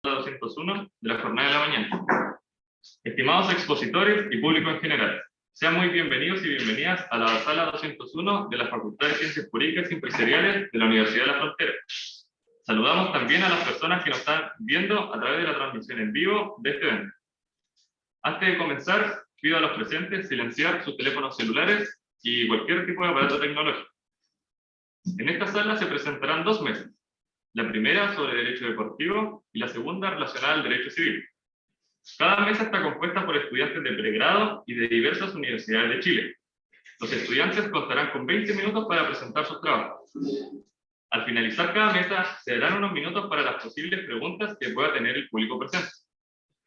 201 de la jornada de la mañana. Estimados expositores y público en general, sean muy bienvenidos y bienvenidas a la sala 201 de la Facultad de Ciencias Políticas y Empresariales de la Universidad de la Frontera. Saludamos también a las personas que nos están viendo a través de la transmisión en vivo de este evento. Antes de comenzar, pido a los presentes silenciar sus teléfonos celulares y cualquier tipo de aparato tecnológico. En esta sala se presentarán dos mesas. La primera sobre derecho deportivo y la segunda relacionada al derecho civil. Cada mesa está compuesta por estudiantes de pregrado y de diversas universidades de Chile. Los estudiantes contarán con 20 minutos para presentar sus trabajos. Al finalizar cada mesa, se darán unos minutos para las posibles preguntas que pueda tener el público presente.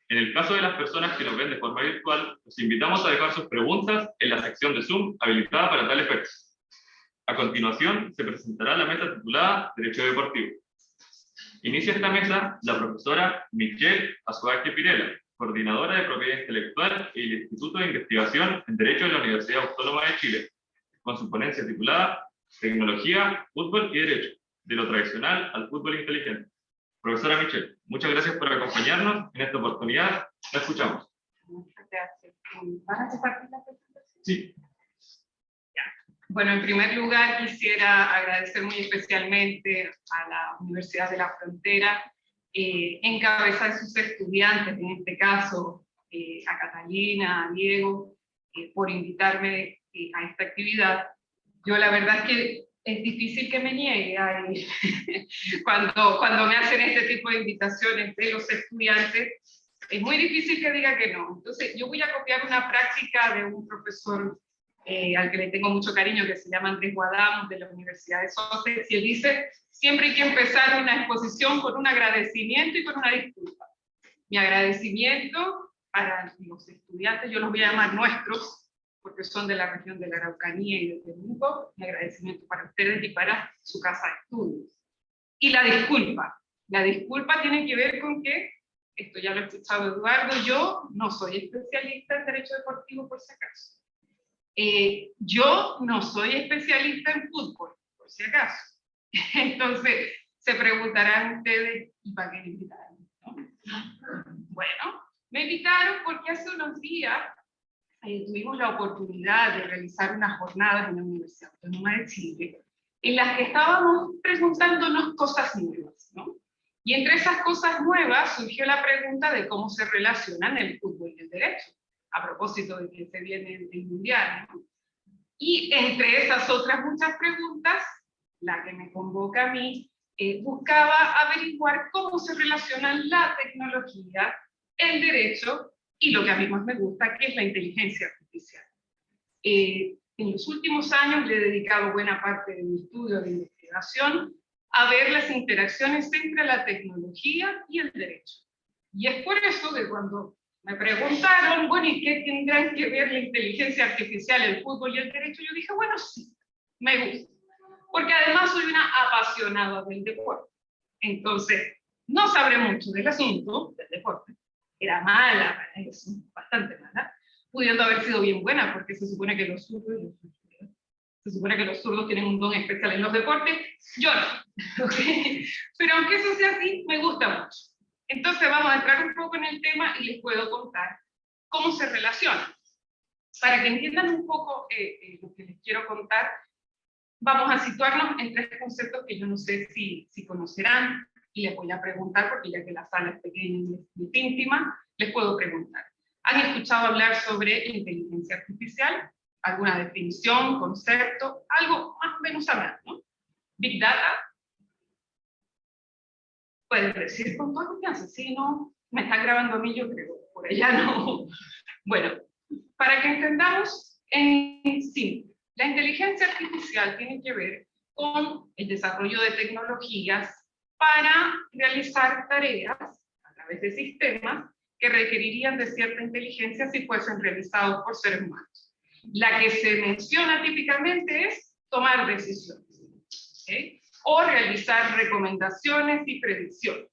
En el caso de las personas que nos ven de forma virtual, los invitamos a dejar sus preguntas en la sección de Zoom habilitada para tal efecto. A continuación, se presentará la mesa titulada Derecho Deportivo. Inicia esta mesa la profesora Michelle Azuaje Pirela, coordinadora de Propiedad Intelectual y el Instituto de Investigación en Derecho de la Universidad Autónoma de Chile, con su ponencia titulada Tecnología, Fútbol y Derecho, de lo tradicional al fútbol inteligente. Profesora Michelle, muchas gracias por acompañarnos en esta oportunidad. La escuchamos. Muchas gracias. ¿Van a compartir la presentación? Sí. Bueno, en primer lugar quisiera agradecer muy especialmente a la Universidad de la Frontera, en cabeza de sus estudiantes, en este caso a Catalina, a Diego, por invitarme a esta actividad. Yo la verdad es que es difícil que me niegue cuando me hacen este tipo de invitaciones de los estudiantes, es muy difícil que diga que no. Entonces yo voy a copiar una práctica de un profesor al que le tengo mucho cariño, que se llama Andrés Guadam, de la Universidad de Sussex, y él dice, siempre hay que empezar una exposición con un agradecimiento y con una disculpa. Mi agradecimiento para los estudiantes, yo los voy a llamar nuestros, porque son de la región de la Araucanía y de Temuco, mi agradecimiento para ustedes y para su casa de estudios. Y la disculpa tiene que ver con que, esto ya lo ha escuchado Eduardo, yo no soy especialista en derecho deportivo por si acaso. Yo no soy especialista en fútbol, por si acaso. Entonces, se preguntarán ustedes, ¿y para qué me invitaron? ¿No? Bueno, me invitaron porque hace unos días tuvimos la oportunidad de realizar unas jornadas en la Universidad Autónoma de Chile, en las que estábamos preguntándonos cosas nuevas, ¿no? Y entre esas cosas nuevas surgió la pregunta de cómo se relacionan el fútbol y el derecho, a propósito de que se viene el Mundial, ¿no? Y entre esas otras muchas preguntas, la que me convoca a mí, buscaba averiguar cómo se relacionan la tecnología, el derecho y lo que a mí más me gusta, que es la inteligencia artificial. En los últimos años le he dedicado buena parte de mi estudio de investigación a ver las interacciones entre la tecnología y el derecho. Y es por eso que cuando me preguntaron, bueno, ¿y qué tendrán que ver la inteligencia artificial, el fútbol y el derecho? Yo dije, bueno, sí, me gusta. Porque además soy una apasionada del deporte. Entonces, no sabré mucho del asunto, del deporte. Era mala para eso, bastante mala, pudiendo haber sido bien buena, porque se supone que los zurdos tienen un don especial en los deportes. Yo no. ¿Okay? Pero aunque eso sea así, me gusta mucho. Entonces vamos a entrar un poco en el tema y les puedo contar cómo se relacionan. Para que entiendan un poco lo que les quiero contar, vamos a situarnos en tres conceptos que yo no sé si conocerán, y les voy a preguntar, porque ya que la sala es pequeña y es íntima, les puedo preguntar. ¿Han escuchado hablar sobre inteligencia artificial? ¿Alguna definición, concepto? Algo más o menos sabrán, ¿no? Big Data. Pueden decir con toda confianza, sí, no, me están grabando a mí, yo creo, por allá no. Bueno, para que entendamos en sí, la inteligencia artificial tiene que ver con el desarrollo de tecnologías para realizar tareas a través de sistemas que requerirían de cierta inteligencia si fuesen realizados por seres humanos. La que se menciona típicamente es tomar decisiones, ¿okay? O realizar recomendaciones y predicciones.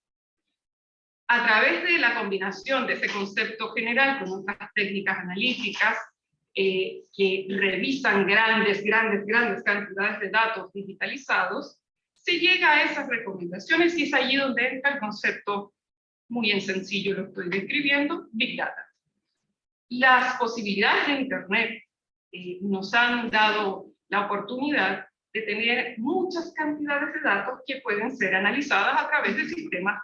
A través de la combinación de ese concepto general con otras técnicas analíticas que revisan grandes cantidades de datos digitalizados, se llega a esas recomendaciones y es allí donde entra el concepto muy en sencillo lo estoy describiendo, Big Data. Las posibilidades de Internet nos han dado la oportunidad de tener muchas cantidades de datos que pueden ser analizadas a través de sistemas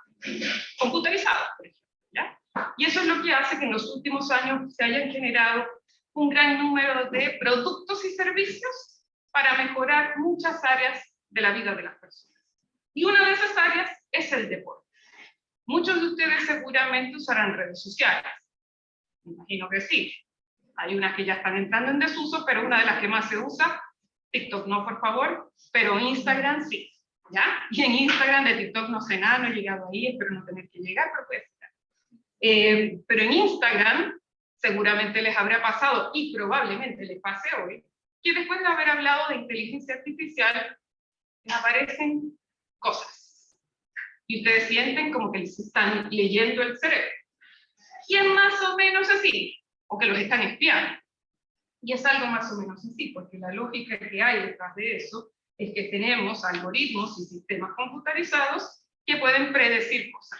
computarizados, por ejemplo, ¿ya? Y eso es lo que hace que en los últimos años se hayan generado un gran número de productos y servicios para mejorar muchas áreas de la vida de las personas. Y una de esas áreas es el deporte. Muchos de ustedes seguramente usarán redes sociales. Me imagino que sí. Hay unas que ya están entrando en desuso, pero una de las que más se usa, TikTok no, por favor, pero Instagram sí, ¿ya? Y en Instagram de TikTok no sé nada, no he llegado ahí, espero no tener que llegar, pero puede ser. Pero en Instagram seguramente les habrá pasado, y probablemente les pase hoy, que después de haber hablado de inteligencia artificial, les aparecen cosas. Y ustedes sienten como que les están leyendo el cerebro. Y es más o menos así, o que los están espiando. Y es algo más o menos así, porque la lógica que hay detrás de eso es que tenemos algoritmos y sistemas computarizados que pueden predecir cosas.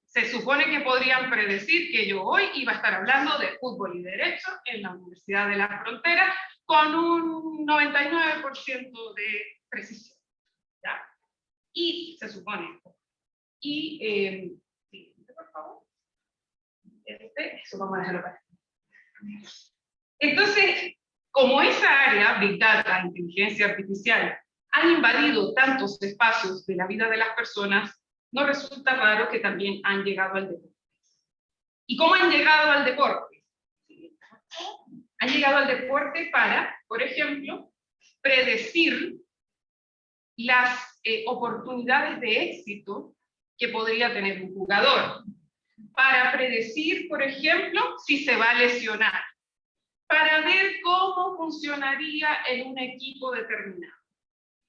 Se supone que podrían predecir que yo hoy iba a estar hablando de fútbol y derecho en la Universidad de la Frontera con un 99% de precisión, ¿ya? Y se supone. Y, siguiente, por favor. Eso vamos a dejarlo para. Entonces, como esa área, Big Data, inteligencia artificial, han invadido tantos espacios de la vida de las personas, no resulta raro que también han llegado al deporte. ¿Y cómo han llegado al deporte? Han llegado al deporte para, por ejemplo, predecir las oportunidades de éxito que podría tener un jugador. Para predecir, por ejemplo, si se va a lesionar. Para ver cómo funcionaría en un equipo determinado.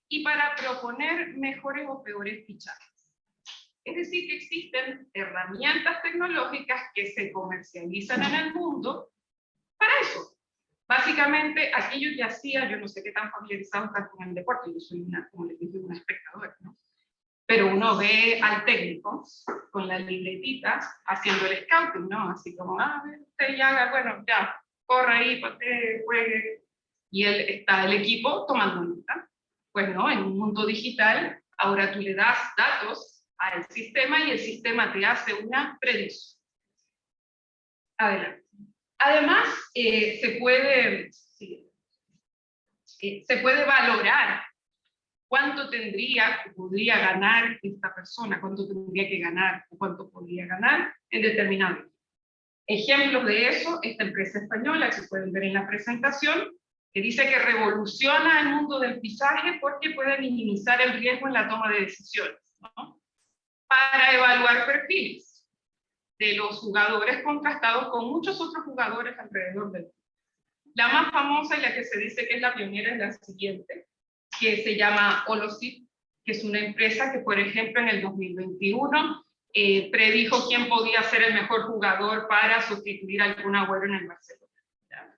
Y para proponer mejores o peores fichajes. Es decir, que existen herramientas tecnológicas que se comercializan en el mundo para eso. Básicamente, aquello que hacía, yo no sé qué tan familiarizado están con el deporte, yo soy una, como les dije, una espectadora, ¿no? Pero uno ve al técnico con la libretita haciendo el scouting, ¿no? Así como, usted ya haga, bueno, ya, corra ahí, patee, juegue. Y está el equipo tomando nota. Pues no, en un mundo digital, ahora tú le das datos al sistema y el sistema te hace una predicción. Adelante. Además, se puede valorar cuánto podría ganar esta persona, cuánto tendría que ganar, o cuánto podría ganar en determinado tiempo. Ejemplos de eso, esta empresa española, que se pueden ver en la presentación, que dice que revoluciona el mundo del fichaje porque puede minimizar el riesgo en la toma de decisiones, ¿no? Para evaluar perfiles de los jugadores contrastados con muchos otros jugadores alrededor del mundo. La más famosa y la que se dice que es la pionera es la siguiente, que se llama Holocip, que es una empresa que, por ejemplo, en el 2021 predijo quién podía ser el mejor jugador para sustituir al Kun Agüero en el Barcelona. ¿Ya?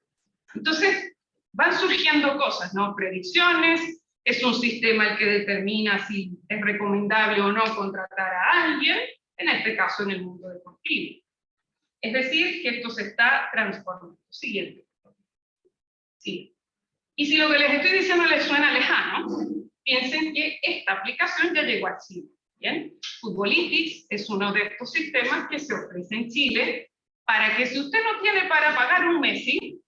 Entonces, van surgiendo cosas, ¿no? Predicciones, es un sistema el que determina si es recomendable o no contratar a alguien, en este caso en el mundo deportivo. Es decir, que esto se está transformando. Siguiente. Sí. Y si lo que les estoy diciendo les suena lejano, piensen que esta aplicación ya llegó a Chile. ¿Bien? Futbolitis es uno de estos sistemas que se ofrece en Chile para que si usted no tiene para pagar un Messi,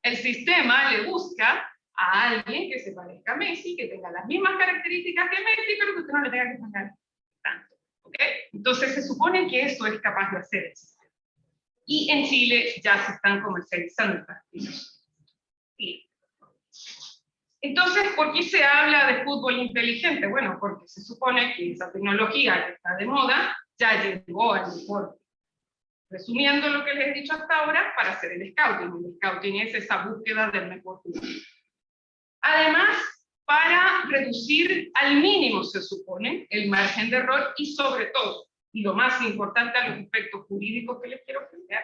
el sistema le busca a alguien que se parezca a Messi, que tenga las mismas características que Messi, pero que usted no le tenga que pagar tanto. ¿Okay? Entonces se supone que eso es capaz de hacer el sistema. Y en Chile ya se están comercializando estas cosas. Sí. Entonces, ¿por qué se habla de fútbol inteligente? Bueno, porque se supone que esa tecnología que está de moda ya llegó al deporte. Resumiendo lo que les he dicho hasta ahora, para hacer el scouting. El scouting es esa búsqueda del mejor jugador. Además, para reducir al mínimo, se supone, el margen de error y sobre todo, y lo más importante, a los efectos jurídicos que les quiero plantear,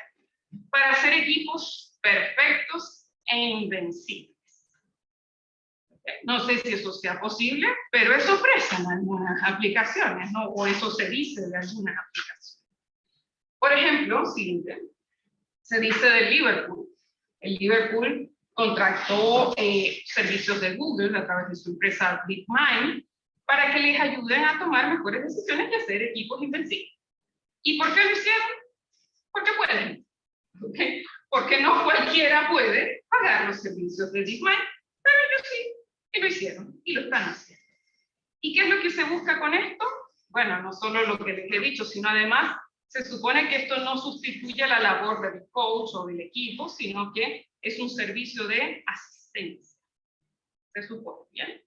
para hacer equipos perfectos e invencibles. No sé si eso sea posible, pero eso ofrecen algunas aplicaciones, ¿no? O eso se dice de algunas aplicaciones. ejemplo, siguiente, se dice del Liverpool. El Liverpool contrató servicios de Google a través de su empresa DeepMind para que les ayuden a tomar mejores decisiones y hacer equipos invencibles. ¿Y por qué lo hicieron? Porque pueden. ¿Okay? Porque no cualquiera puede pagar los servicios de DeepMind, pero ellos sí, y lo hicieron, y lo están haciendo. ¿Y qué es lo que se busca con esto? Bueno, no solo lo que les he dicho, sino además se supone que esto no sustituye la labor del coach o del equipo, sino que es un servicio de asistencia. Se supone, ¿bien?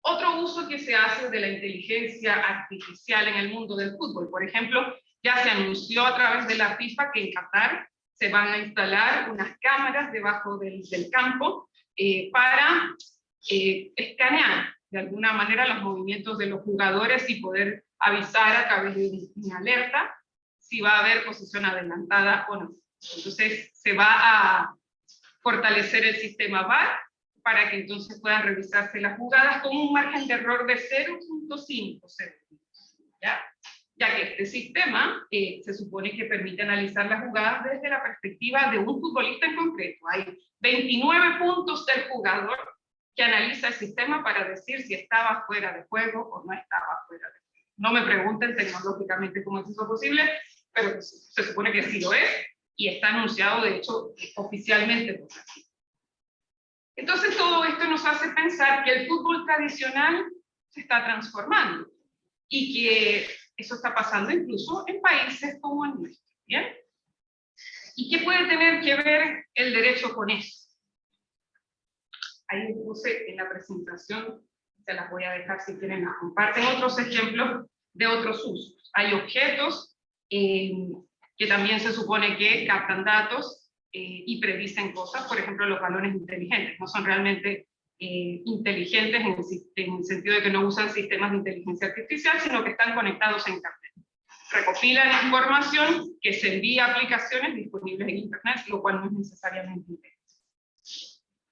Otro uso que se hace de la inteligencia artificial en el mundo del fútbol, por ejemplo, ya se anunció a través de la FIFA que en Qatar se van a instalar unas cámaras debajo del campo para escanear de alguna manera los movimientos de los jugadores y poder avisar a través de una alerta si va a haber posición adelantada o no. Entonces se va a fortalecer el sistema VAR para que entonces puedan revisarse las jugadas con un margen de error de 0.5 segundos, ¿ya? Ya que este sistema se supone que permite analizar las jugadas desde la perspectiva de un futbolista en concreto. Hay 29 puntos del jugador que analiza el sistema para decir si estaba fuera de juego o no estaba fuera de juego. No me pregunten tecnológicamente cómo es eso posible, pero se supone que sí lo es, y está anunciado, de hecho, oficialmente por la FIFA. Entonces, todo esto nos hace pensar que el fútbol tradicional se está transformando, y que eso está pasando incluso en países como el nuestro, ¿bien? ¿Y qué puede tener que ver el derecho con eso? Ahí puse en la presentación, se las voy a dejar si quieren, la comparten otros ejemplos de otros usos. Hay objetos que también se supone que captan datos y predicen cosas, por ejemplo los balones inteligentes, no son realmente inteligentes en el sentido de que no usan sistemas de inteligencia artificial, sino que están conectados a Internet. Recopilan información que se envía a aplicaciones disponibles en Internet, lo cual no es necesariamente inteligente.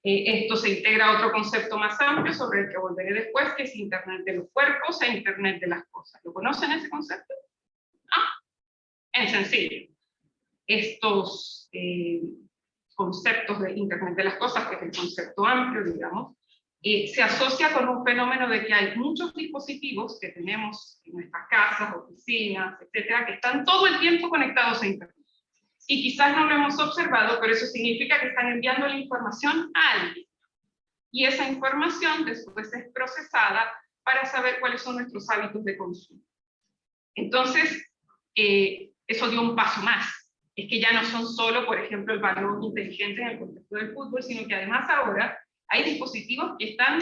Esto se integra a otro concepto más amplio sobre el que volveré después, que es Internet de los cuerpos e Internet de las cosas. ¿Lo conocen ese concepto? En sencillo. Estos conceptos de Internet de las cosas, que es el concepto amplio, digamos, se asocia con un fenómeno de que hay muchos dispositivos que tenemos en nuestras casas, oficinas, etcétera, que están todo el tiempo conectados a Internet. Y quizás no lo hemos observado, pero eso significa que están enviando la información a alguien. Y esa información después es procesada para saber cuáles son nuestros hábitos de consumo. Entonces, eso dio un paso más. Es que ya no son solo, por ejemplo, el balón inteligente en el contexto del fútbol, sino que además ahora hay dispositivos que están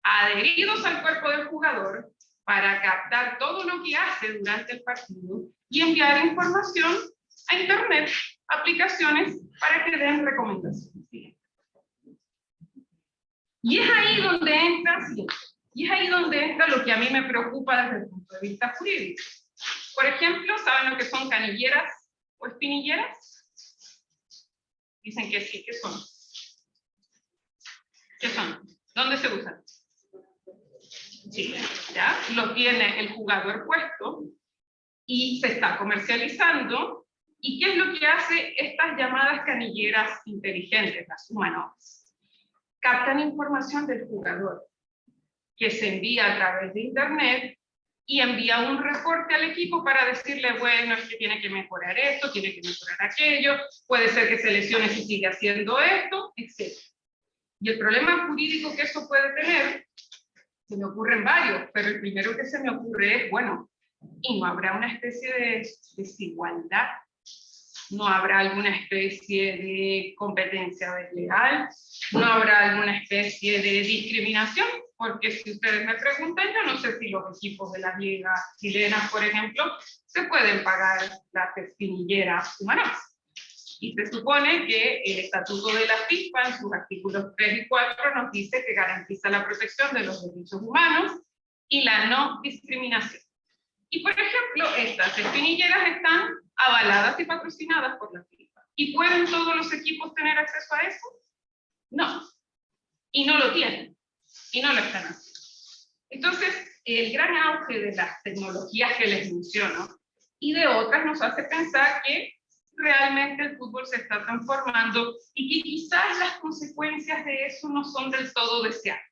adheridos al cuerpo del jugador para captar todo lo que hace durante el partido y enviar información a Internet, aplicaciones para que den recomendaciones. Y es ahí donde entra lo que a mí me preocupa desde el punto de vista jurídico. Por ejemplo, ¿saben lo que son canilleras o espinilleras? Dicen que sí, ¿qué son? ¿Qué son? ¿Dónde se usan? Sí, ya, lo tiene el jugador puesto y se está comercializando. ¿Y qué es lo que hace estas llamadas canilleras inteligentes, las humanoides? Captan información del jugador que se envía a través de Internet y envía un reporte al equipo para decirle, bueno, es que tiene que mejorar esto, tiene que mejorar aquello, puede ser que se lesione si sigue haciendo esto, etc. Y el problema jurídico que eso puede tener, se me ocurren varios, pero el primero que se me ocurre es, bueno, ¿y no habrá una especie de desigualdad? ¿No habrá alguna especie de competencia desleal? ¿No habrá alguna especie de discriminación? Porque si ustedes me preguntan, yo no sé si los equipos de las ligas chilenas, por ejemplo, se pueden pagar las espinilleras humanas. Y se supone que el Estatuto de la FIFA, en sus artículos 3 y 4, nos dice que garantiza la protección de los derechos humanos y la no discriminación. Y por ejemplo, estas espinilleras están avaladas y patrocinadas por la FIFA. ¿Y pueden todos los equipos tener acceso a eso? No. Y no lo tienen. Y no lo están haciendo. Entonces, el gran auge de las tecnologías que les menciono y de otras nos hace pensar que realmente el fútbol se está transformando y que quizás las consecuencias de eso no son del todo deseables.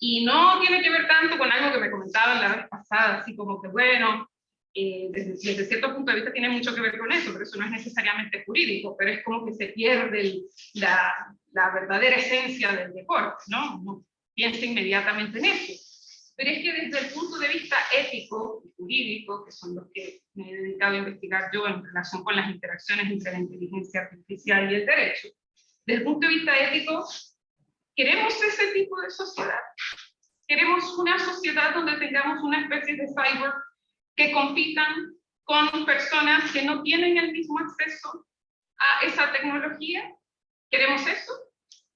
Y no tiene que ver tanto con algo que me comentaban la vez pasada, así como que, bueno, desde cierto punto de vista tiene mucho que ver con eso, pero eso no es necesariamente jurídico, pero es como que se pierde la verdadera esencia del deporte, ¿no? Uno piensa inmediatamente en eso. Pero es que desde el punto de vista ético y jurídico, que son los que me he dedicado a investigar yo en relación con las interacciones entre la inteligencia artificial y el derecho, desde el punto de vista ético, ¿queremos ese tipo de sociedad? ¿Queremos una sociedad donde tengamos una especie de cyborg que compitan con personas que no tienen el mismo acceso a esa tecnología? ¿Queremos eso?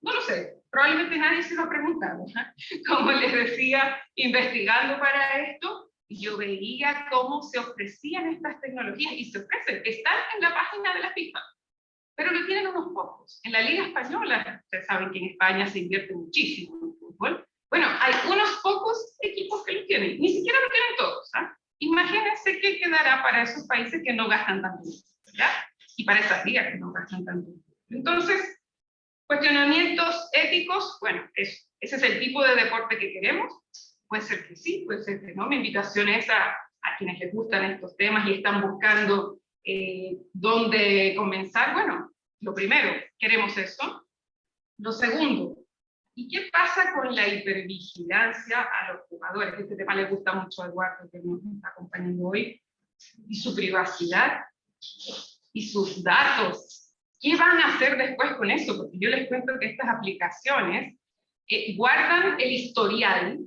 No lo sé, probablemente nadie se lo ha preguntado, ¿eh? Como les decía, investigando para esto, yo veía cómo se ofrecían estas tecnologías, y se ofrecen, están en la página de la FIFA, pero lo tienen unos pocos. En la Liga Española, ustedes saben que en España se invierte muchísimo en fútbol, bueno, hay unos pocos equipos que lo tienen, ni siquiera lo tienen todos, ¿eh? Imagínense qué quedará para esos países que no gastan tanto, ¿ya? Y para esas ligas que no gastan tanto. Entonces, cuestionamientos éticos, bueno, ese es el tipo de deporte que queremos. Puede ser que sí, puede ser que no. Mi invitación es a quienes les gustan estos temas y están buscando dónde comenzar. Bueno, lo primero, queremos eso. Lo segundo, ¿y qué pasa con la hipervigilancia a los jugadores? Este tema le gusta mucho a Eduardo, que nos está acompañando hoy. Y su privacidad, y sus datos. ¿Qué van a hacer después con eso? Porque yo les cuento que estas aplicaciones guardan el historial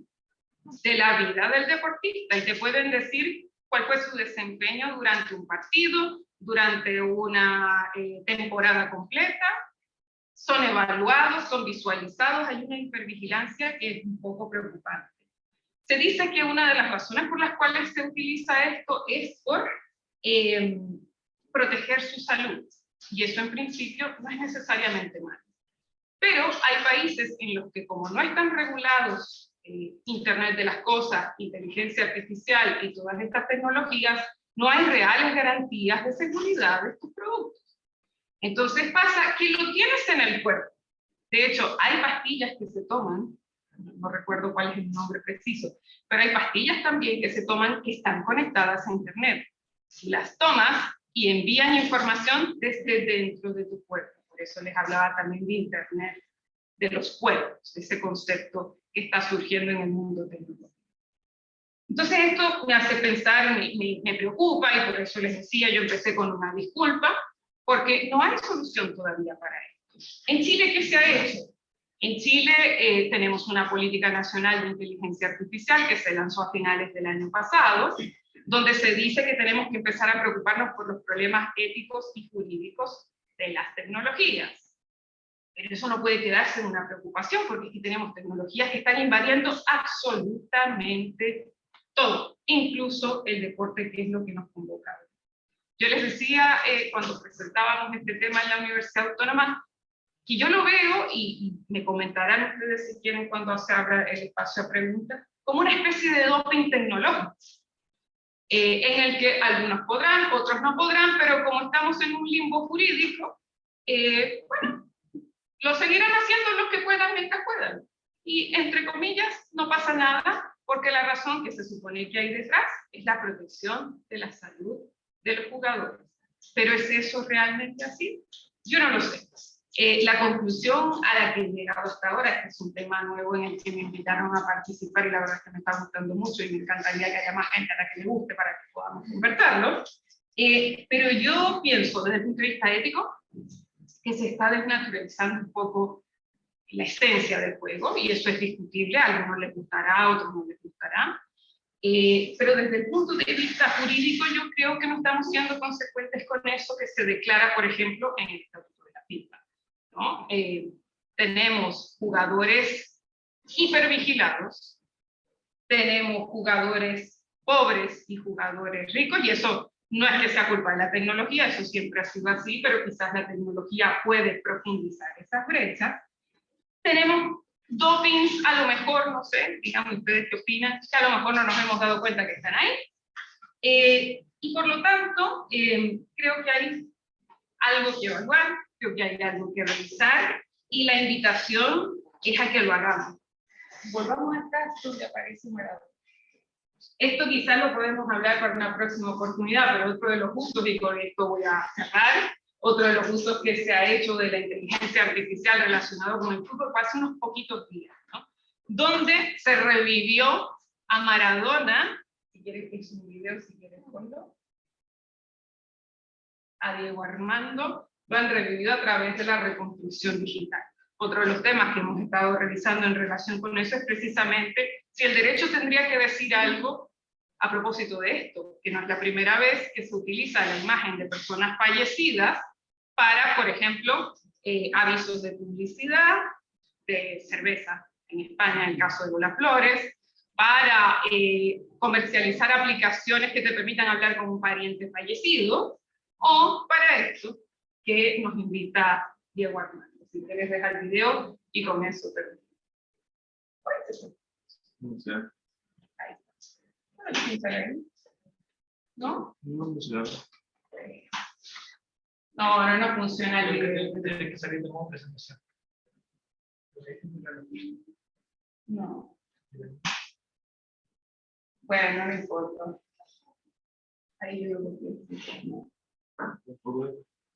de la vida del deportista y te pueden decir cuál fue su desempeño durante un partido, durante una temporada completa. Son evaluados, son visualizados, hay una hipervigilancia que es un poco preocupante. Se dice que una de las razones por las cuales se utiliza esto es por proteger su salud. Y eso en principio no es necesariamente malo. Pero hay países en los que, como no están regulados Internet de las cosas, inteligencia artificial y todas estas tecnologías, no hay reales garantías de seguridad de estos productos. Entonces pasa que lo tienes en el cuerpo. De hecho, hay pastillas que se toman, no recuerdo cuál es el nombre preciso, pero hay pastillas también que se toman que están conectadas a Internet. Las tomas y envían información desde dentro de tu cuerpo. Por eso les hablaba también de Internet, de los cuerpos, de ese concepto que está surgiendo en el mundo tecnológico. Entonces esto me hace pensar, me preocupa, y por eso les decía, yo empecé con una disculpa, porque no hay solución todavía para esto. En Chile, ¿qué se ha hecho? En Chile tenemos una política nacional de inteligencia artificial que se lanzó a finales del año pasado, donde se dice que tenemos que empezar a preocuparnos por los problemas éticos y jurídicos de las tecnologías. Pero eso no puede quedarse en una preocupación, porque aquí tenemos tecnologías que están invadiendo absolutamente todo, incluso el deporte, que es lo que nos convoca. Yo les decía cuando presentábamos este tema en la Universidad Autónoma, que yo lo veo, y me comentarán ustedes si quieren cuando se abra el espacio a preguntas, como una especie de doping tecnológico. En el que algunos podrán, otros no podrán, pero como estamos en un limbo jurídico, bueno, lo seguirán haciendo los que puedan mientras puedan. Y entre comillas, no pasa nada, porque la razón que se supone que hay detrás es la protección de la salud de los jugadores. ¿Pero es eso realmente así? Yo no lo sé. La conclusión a la que he llegado hasta ahora, que es un tema nuevo en el que me invitaron a participar, y la verdad es que me está gustando mucho y me encantaría que haya más gente a la que le guste para que podamos conversarlo, pero yo pienso desde el punto de vista ético que se está desnaturalizando un poco la esencia del juego, y eso es discutible, a algunos les gustará, a otros no les gustará, pero desde el punto de vista jurídico yo creo que no estamos siendo consecuentes con eso que se declara, por ejemplo, en el Estatuto de la FIFA, ¿no? Tenemos jugadores hipervigilados, tenemos jugadores pobres y jugadores ricos, y eso no es que sea culpa de la tecnología, eso siempre ha sido así, pero quizás la tecnología puede profundizar esas brechas. Tenemos dopings, a lo mejor, no sé, digamos ustedes qué opinan, que a lo mejor no nos hemos dado cuenta que están ahí. Y por lo tanto, creo que hay algo que evaluar, creo que hay algo que revisar, y la invitación es a que lo hagamos. Volvamos acá, donde aparece Maradona. Esto quizás lo podemos hablar para una próxima oportunidad, pero otro de los usos, y con esto voy a cerrar, otro de los usos que se ha hecho de la inteligencia artificial relacionado con el fútbol fue hace unos poquitos días, ¿no? Donde se revivió a Maradona, si quieres que hice un video, si quieres ponlo, a Diego Armando, lo han revivido a través de la reconstrucción digital. Otro de los temas que hemos estado revisando en relación con eso es precisamente si el derecho tendría que decir algo a propósito de esto, que no es la primera vez que se utiliza la imagen de personas fallecidas para, por ejemplo, avisos de publicidad de cerveza en España, en el caso de Lola Flores, para comercializar aplicaciones que te permitan hablar con un pariente fallecido, o para esto que nos invita Diego Armando. Si quieres dejar el video y con eso termino. Ahí está. ¿No? No funciona el video. Tiene que salir de modo presentación. No. Bueno, no importa. Ahí yo lo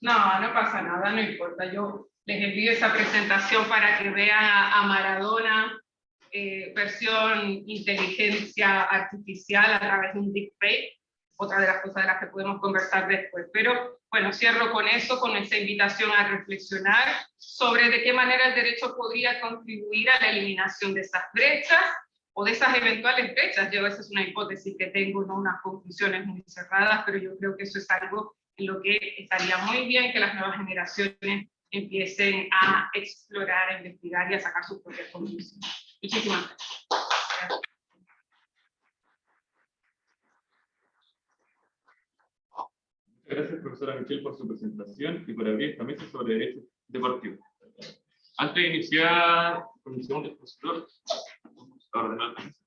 no pasa nada, no importa. Yo les envío esa presentación para que vean a Maradona, versión inteligencia artificial a través de un deepfake, otra de las cosas de las que podemos conversar después. Pero bueno, cierro con eso, con esa invitación a reflexionar sobre de qué manera el derecho podría contribuir a la eliminación de esas brechas o de esas eventuales brechas. Yo, esa es una hipótesis que tengo, no unas conclusiones muy cerradas, pero yo creo que eso es algo en lo que estaría muy bien que las nuevas generaciones empiecen a explorar, a investigar y a sacar sus propias conclusiones. Muchísimas gracias. Muchas gracias, profesora Michelle, por su presentación y por abrir esta mesa sobre derechos deportivos. Antes de iniciar con el segundo expositor, vamos a ordenar la mesa.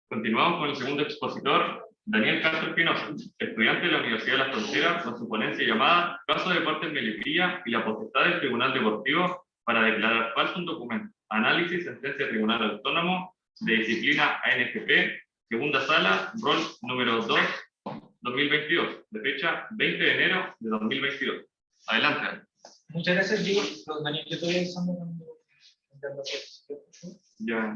Continuamos con el segundo expositor, Daniel Castro Espinosa, estudiante de la Universidad de Las Fronteras, con su ponencia llamada Caso de Deportes en Melipilla y la potestad del Tribunal Deportivo para declarar falso un documento. Análisis, sentencia Tribunal Autónomo de Disciplina ANFP, segunda sala, rol número 2, 2022, de fecha 20 de enero de 2022. Adelante. Muchas gracias, Diego. Daniel, yo estoy avisando cuando... Ya.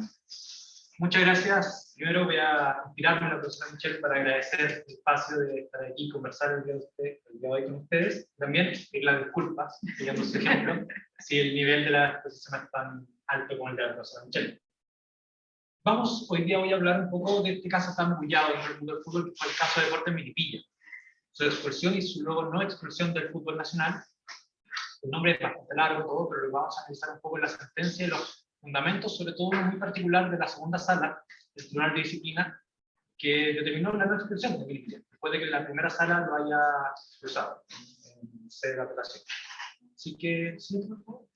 Muchas gracias. Primero voy a inspirarme a la profesora Michelle para agradecer el espacio de estar aquí y conversar el día de hoy con ustedes. También pedir las disculpas, digamos, por ejemplo, si el nivel de la exposición es tan alto como el de la profesora Michelle. Hoy día voy a hablar un poco de este caso tan bullado en el mundo del fútbol, que fue el caso de Deportes Melipilla. Su expulsión y su luego no expulsión del fútbol nacional. El nombre es bastante largo todo, pero lo vamos a analizar un poco en la sentencia y los fundamentos, sobre todo uno muy particular de la segunda sala del Tribunal de Disciplina, que determinó la no expulsión de Melipilla, después de que la primera sala lo haya expulsado en sede de apelación. Así que, sí, por favor.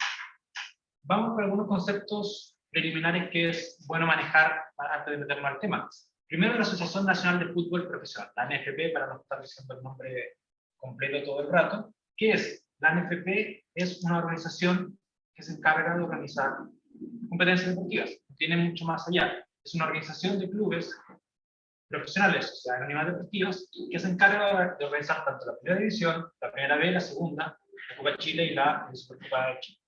Vamos con algunos conceptos preliminares que es bueno manejar antes de meternos al tema. Primero, la Asociación Nacional de Fútbol Profesional, la ANFP, para no estar diciendo el nombre completo todo el rato. ¿Qué es? La ANFP es una organización que se encarga de organizar competencias deportivas, no tiene mucho más allá. Es una organización de clubes profesionales, o sea, anónimas deportivas, que se encarga de organizar tanto la primera división, la primera B, la segunda, la Copa Chile y la Supercopa de Chile.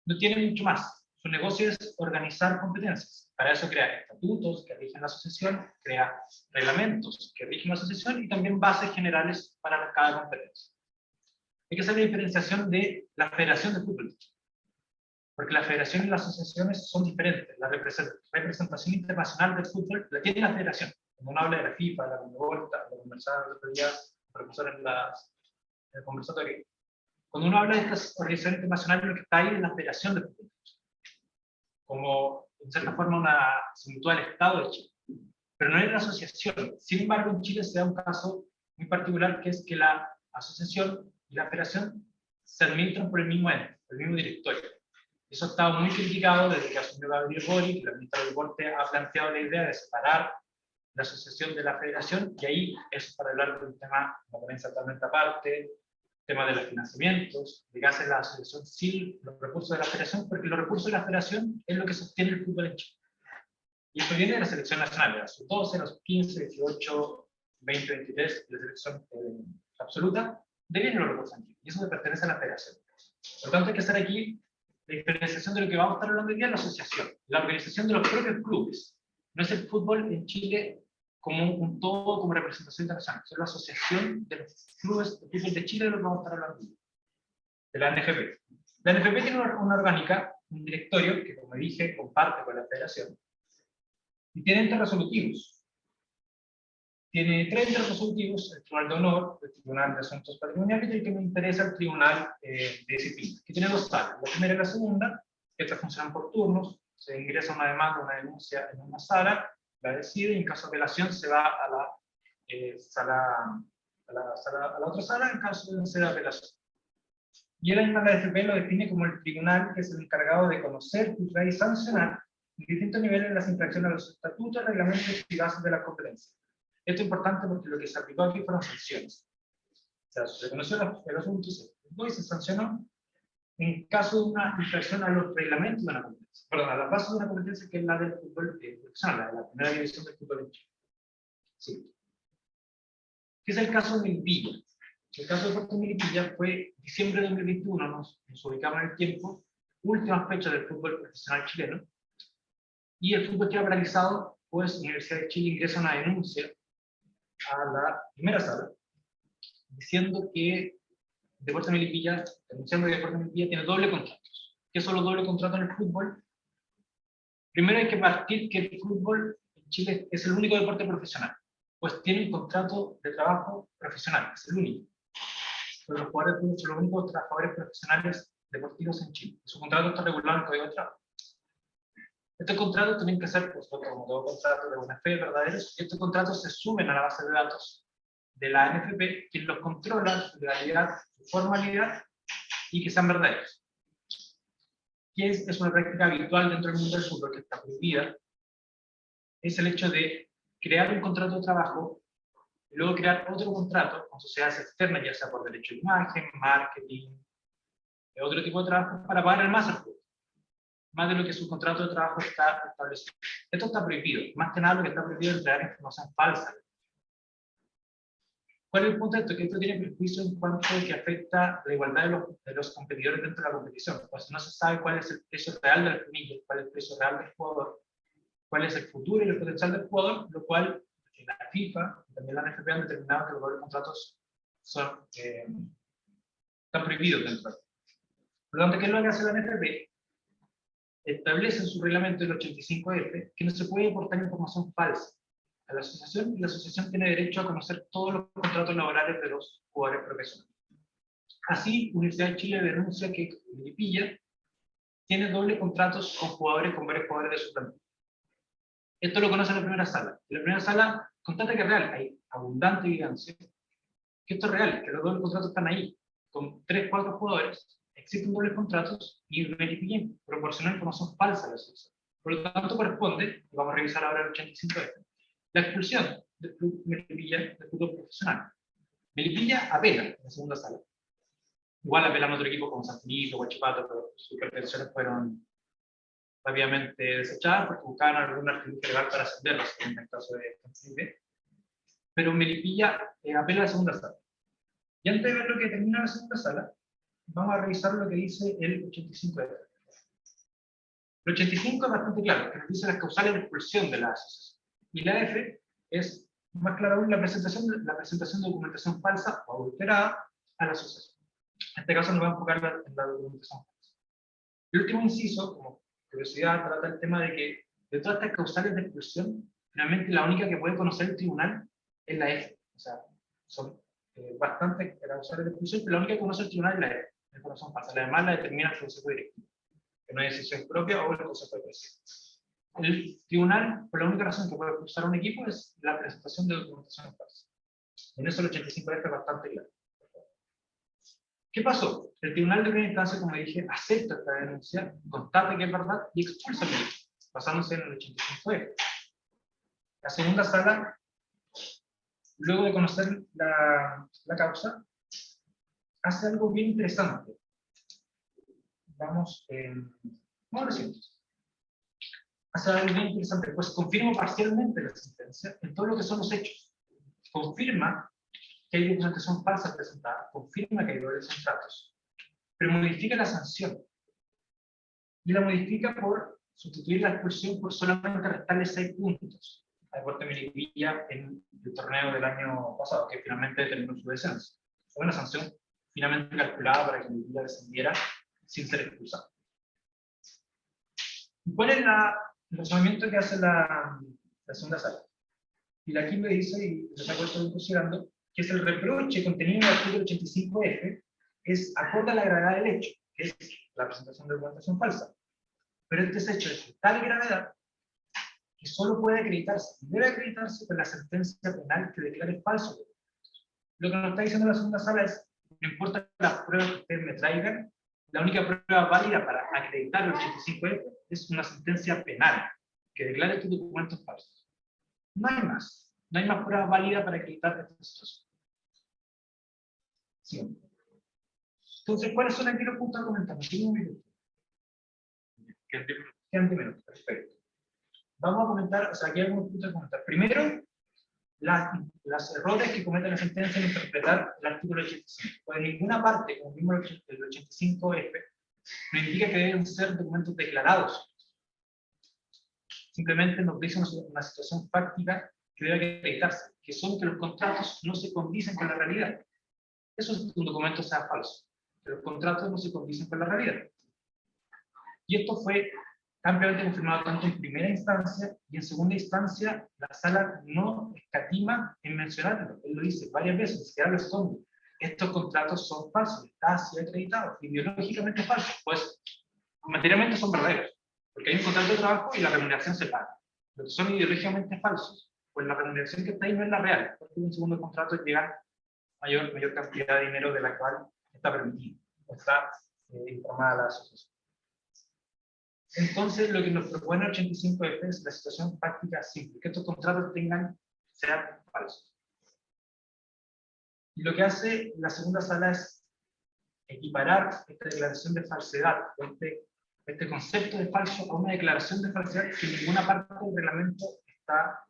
No tiene mucho más. Su negocio es organizar competencias. Para eso crea estatutos que rigen la asociación, crea reglamentos que rigen la asociación y también bases generales para cada competencia. Hay que hacer la diferenciación de la Federación de Fútbol, porque la federación y las asociaciones son diferentes. La representación internacional del fútbol la tiene la federación. Cuando uno habla de la FIFA, de la Conmebol, lo conversaba el otro día, en el conversatorio. Cuando uno habla de estas organizaciones internacionales, lo que está ahí es la federación de fútbol. Como, en cierta forma, una similitud al Estado de Chile. pero no en la asociación. Sin embargo, en Chile se da un caso muy particular, que es que la asociación y la federación se administran por el mismo ente, el mismo directorio. Eso ha estado muy criticado desde que asumió Gabriel Boric, la ministra del Deporte ha planteado la idea de separar la asociación de la federación, y ahí es para hablar de un tema, como también totalmente aparte, tema de los financiamientos, de qué hace la asociación sin los recursos de la federación, porque los recursos de la federación es lo que sostiene el fútbol en Chile. Y esto viene de la selección nacional, de la sub-12, la sub-15, 18, 20, 23, la selección absoluta, de vienen los recursos en Chile, y eso pertenece a la federación. Por lo tanto, hay que hacer aquí la diferenciación de lo que vamos a estar hablando hoy día, la asociación, la organización de los propios clubes. No es el fútbol en Chile como un todo, como representación internacional, es la asociación de los clubes de fútbol de Chile de lo que vamos a estar hablando hoy, de la NFP. La NFP tiene una orgánica, un directorio, que como dije, comparte con la federación, y tiene entes resolutivos. Tiene 3 entes resolutivos: el Tribunal de Honor, el Tribunal de Asuntos Patrimoniales y el que me interesa, el Tribunal de Disciplina, que tiene 2 salas, la primera y la segunda, que estas funcionan por turnos, se ingresa una demanda, una denuncia en una sala, la decide, y en caso de apelación se va a la, a la otra sala en caso de ser apelación. Y la AFP lo define como el tribunal que es el encargado de conocer, juzgar y sancionar en distintos niveles las infracciones a los estatutos, reglamentos y bases de la competencia. Esto es importante porque lo que se aplicó aquí fueron sanciones. O sea, se reconoció el asunto, se juzgó y se sancionó en caso de una infracción a los reglamentos de una competencia. Perdón, a la base de una competencia que es la del fútbol profesional, la de la primera división del fútbol en Chile. Sí. ¿Qué es el caso de Melipilla? El caso de Puerto Melipilla fue diciembre de 2021, nos ubicamos en el tiempo, última fecha del fútbol profesional chileno, y el fútbol queda paralizado, pues la Universidad de Chile ingresa una denuncia a la primera sala, diciendo que Deportes Melipilla, denunciando que Deportes Melipilla tiene doble contratos. ¿Qué son los dobles contratos en el fútbol? Primero hay que partir que el fútbol en Chile es el único deporte profesional, pues tiene un contrato de trabajo profesional, es el único. Son los únicos trabajadores profesionales deportivos en Chile. Su contrato está regulado en el Código de Trabajo. Estos contratos tienen que ser, pues, como todo contrato de buena fe, verdaderos, y estos contratos se sumen a la base de datos de la ANFP, quien los controla, su legalidad, su formalidad, y que sean verdaderos. ¿Qué es una práctica habitual dentro del mundo del fútbol que está prohibida? Es el hecho de crear un contrato de trabajo y luego crear otro contrato con sociedades externas, ya sea por derecho de imagen, marketing, otro tipo de trabajo, para pagar más al fútbol, más de lo que su contrato de trabajo está establecido. Esto está prohibido. Más que nada lo que está prohibido es entregar información falsa. ¿Cuál es el punto de esto? Que esto tiene prejuicio en cuanto a que afecta la igualdad de los competidores dentro de la competición. Pues no se sabe cuál es el precio real del femilla, cuál es el precio real del jugador, cuál es el futuro y el potencial del jugador, lo cual la FIFA y también la NFP han determinado que los dobles contratos están prohibidos dentro de. Por lo tanto, ¿qué es lo que hace la NFP? Establece en su reglamento el 85F que no se puede aportar información falsa a la asociación, y la asociación tiene derecho a conocer todos los contratos laborales de los jugadores profesionales. Así, Universidad de Chile denuncia que Melipilla tiene dobles contratos con varios jugadores de su plantilla. Esto lo conoce la primera sala. En la primera sala constata que es real, hay abundante evidencia que esto es real, que los dobles contratos están ahí, con 3, 4 jugadores, existen dobles contratos y Melipilla proporciona información falsa a la asociación. Por lo tanto, corresponde, y vamos a revisar ahora el 85F, la expulsión del club Melipilla del fútbol profesional. Melipilla apela en la segunda sala. Igual apelan a otro equipo como San Felipe o Huachipato, pero sus pretensiones fueron rápidamente desechadas porque buscaban algún artículo legal para ascenderlos, en el caso de San Felipe. Pero Melipilla apela a la segunda sala. Y antes de ver lo que termina la segunda sala, vamos a revisar lo que dice el 85F. El 85 es bastante claro, que nos dice las causales de expulsión de la asociación. Y la F es, más claro aún, la presentación de documentación falsa o adulterada a la asociación. En este caso nos va a enfocar en la documentación falsa. El último inciso, como curiosidad, trata el tema de que de todas estas causales de expulsión, finalmente la única que puede conocer el tribunal es la F. O sea, son bastantes causales de expulsión, pero la única que conoce el tribunal es la F, la información falsa. La demás la determina el Consejo Directivo, que no es decisión propia o el Consejo de Presidencia. El tribunal, por la única razón que puede expulsar a un equipo es la presentación de documentación falsa. En eso el 85F es bastante claro. ¿Qué pasó? El tribunal de primera instancia, como dije, acepta esta denuncia, constata que es verdad y expulsa al equipo, basándose en el 85F. La segunda sala, luego de conocer la causa, hace algo bien interesante. Vamos a lo siguiente. Hace algo bien interesante, pues confirma parcialmente la sentencia en todo lo que son los hechos. Confirma que hay documentación falsa presentada, confirma que hay dobles contratos, pero modifica la sanción. Y la modifica por sustituir la expulsión por solamente restarle 6 puntos a Deportes Melipilla en el torneo del año pasado, que finalmente terminó su descenso. Fue una sanción finalmente calculada para que Melipilla descendiera sin ser expulsado. ¿Cuál es el razonamiento que hace la segunda sala? Y aquí me dice, y lo estoy considerando, que es el reproche contenido en el artículo 85F, es acorde a la gravedad del hecho, que es la presentación de documentación falsa. Pero este hecho es de tal gravedad que solo puede acreditarse, y debe acreditarse con la sentencia penal que declare falso. Lo que nos está diciendo la segunda sala es, no importa las pruebas que ustedes me traigan, la única prueba válida para acreditar el 85F es una sentencia penal que declare estos documentos falsos. No hay más. No hay más prueba válida para acreditar esta situación. Sí. Entonces, ¿cuáles son aquí los puntos a comentar? Quedan 10 minutos. Perfecto. Vamos a comentar, o sea, aquí hay algunos puntos a comentar. Primero, los errores que comete la sentencia en interpretar el artículo 85. Pues en ninguna parte, como vimos el 85F, no indica que deben ser documentos declarados. Simplemente nos dice una situación fáctica que debe acreditarse, que son que los contratos no se condicen con la realidad. Eso es que un documento sea falso, que los contratos no se condicen con la realidad. Y esto fue ampliamente confirmado tanto en primera instancia y en segunda instancia la sala no escatima en mencionarlo. Él lo dice varias veces, que habla son, estos contratos son falsos, está así acreditado, ideológicamente falsos, pues materialmente son verdaderos, porque hay un contrato de trabajo y la remuneración se paga. Los que son ideológicamente falsos, pues la remuneración que está ahí no es la real, porque en un segundo contrato llega mayor cantidad de dinero de la cual está permitido, está informada la asociación. Entonces, lo que nos propone el 85F es la situación práctica simple, que estos contratos sean falsos. Y lo que hace la segunda sala es equiparar esta declaración de falsedad, este concepto de falso, a una declaración de falsedad que en ninguna parte del reglamento está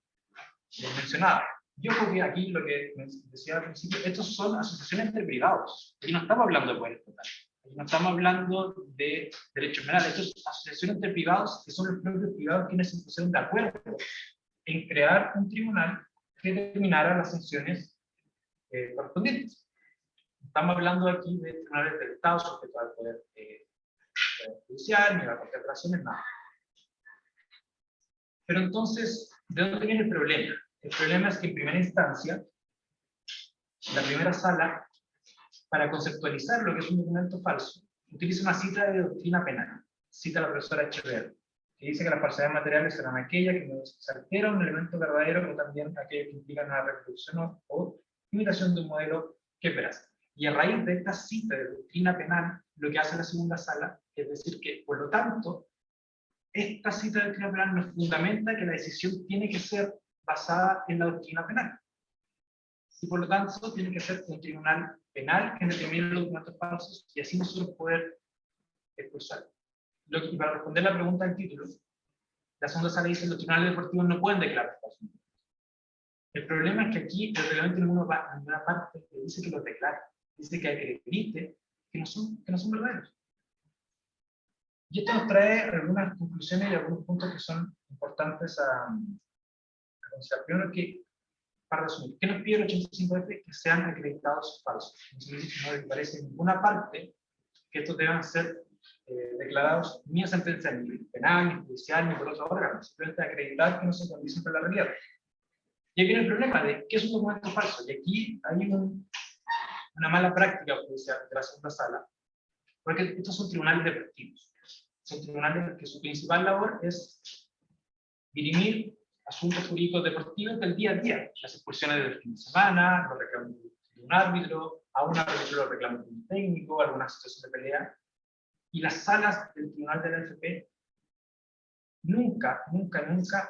mencionada. Yo creo que aquí lo que decía al principio, estos son asociaciones entre privados. Aquí no estamos hablando de poder estatal. Aquí no estamos hablando de derechos penales. Estas son asociaciones entre privados que son los propios privados quienes se pusieron de acuerdo en crear un tribunal que determinara las sanciones correspondientes. Estamos hablando aquí de tribunales del Estado sujetos al poder judicial, ni a la Corte de Apelaciones, nada. Pero entonces, ¿de dónde viene el problema? El problema es que en primera instancia, la primera sala, para conceptualizar lo que es un documento falso, utiliza una cita de doctrina penal. Cita a la profesora Echeverri, que dice que las falsedades materiales serán aquellas que se altera un elemento verdadero o también aquellas que implican una reproducción o imitación de un modelo que es veraz. Y a raíz de esta cita de doctrina penal, lo que hace la segunda sala es decir que, por lo tanto, esta cita de doctrina penal nos fundamenta que la decisión tiene que ser basada en la doctrina penal. Y por lo tanto, tiene que ser un tribunal penal que determine los documentos falsos y así nosotros poder expulsar. Y para responder la pregunta del título, la segunda sala dice que los tribunales deportivos no pueden declarar falsos. El problema es que aquí el reglamento en una parte que dice que los declara, dice que acredite que no son verdaderos. Y esto nos trae algunas conclusiones y algunos puntos que son importantes a considerar. Primero, para resumir, ¿qué nos pide el 85F? Que sean acreditados falsos. No me parece en ninguna parte que estos deban ser declarados ni en sentencia ni penal, ni judicial, ni por otro órgano. Simplemente acreditar que no se condicen con la realidad. Y aquí viene el problema de qué es un documento falso. Y aquí hay una mala práctica judicial de la segunda sala, porque estos son tribunales deportivos. Son tribunales que su principal labor es dirimir asuntos jurídicos deportivos del día a día, las expulsiones del fin de semana, los reclamos de un árbitro, aún los reclamos de un técnico, alguna situación de pelea, y las salas del tribunal de la AFP nunca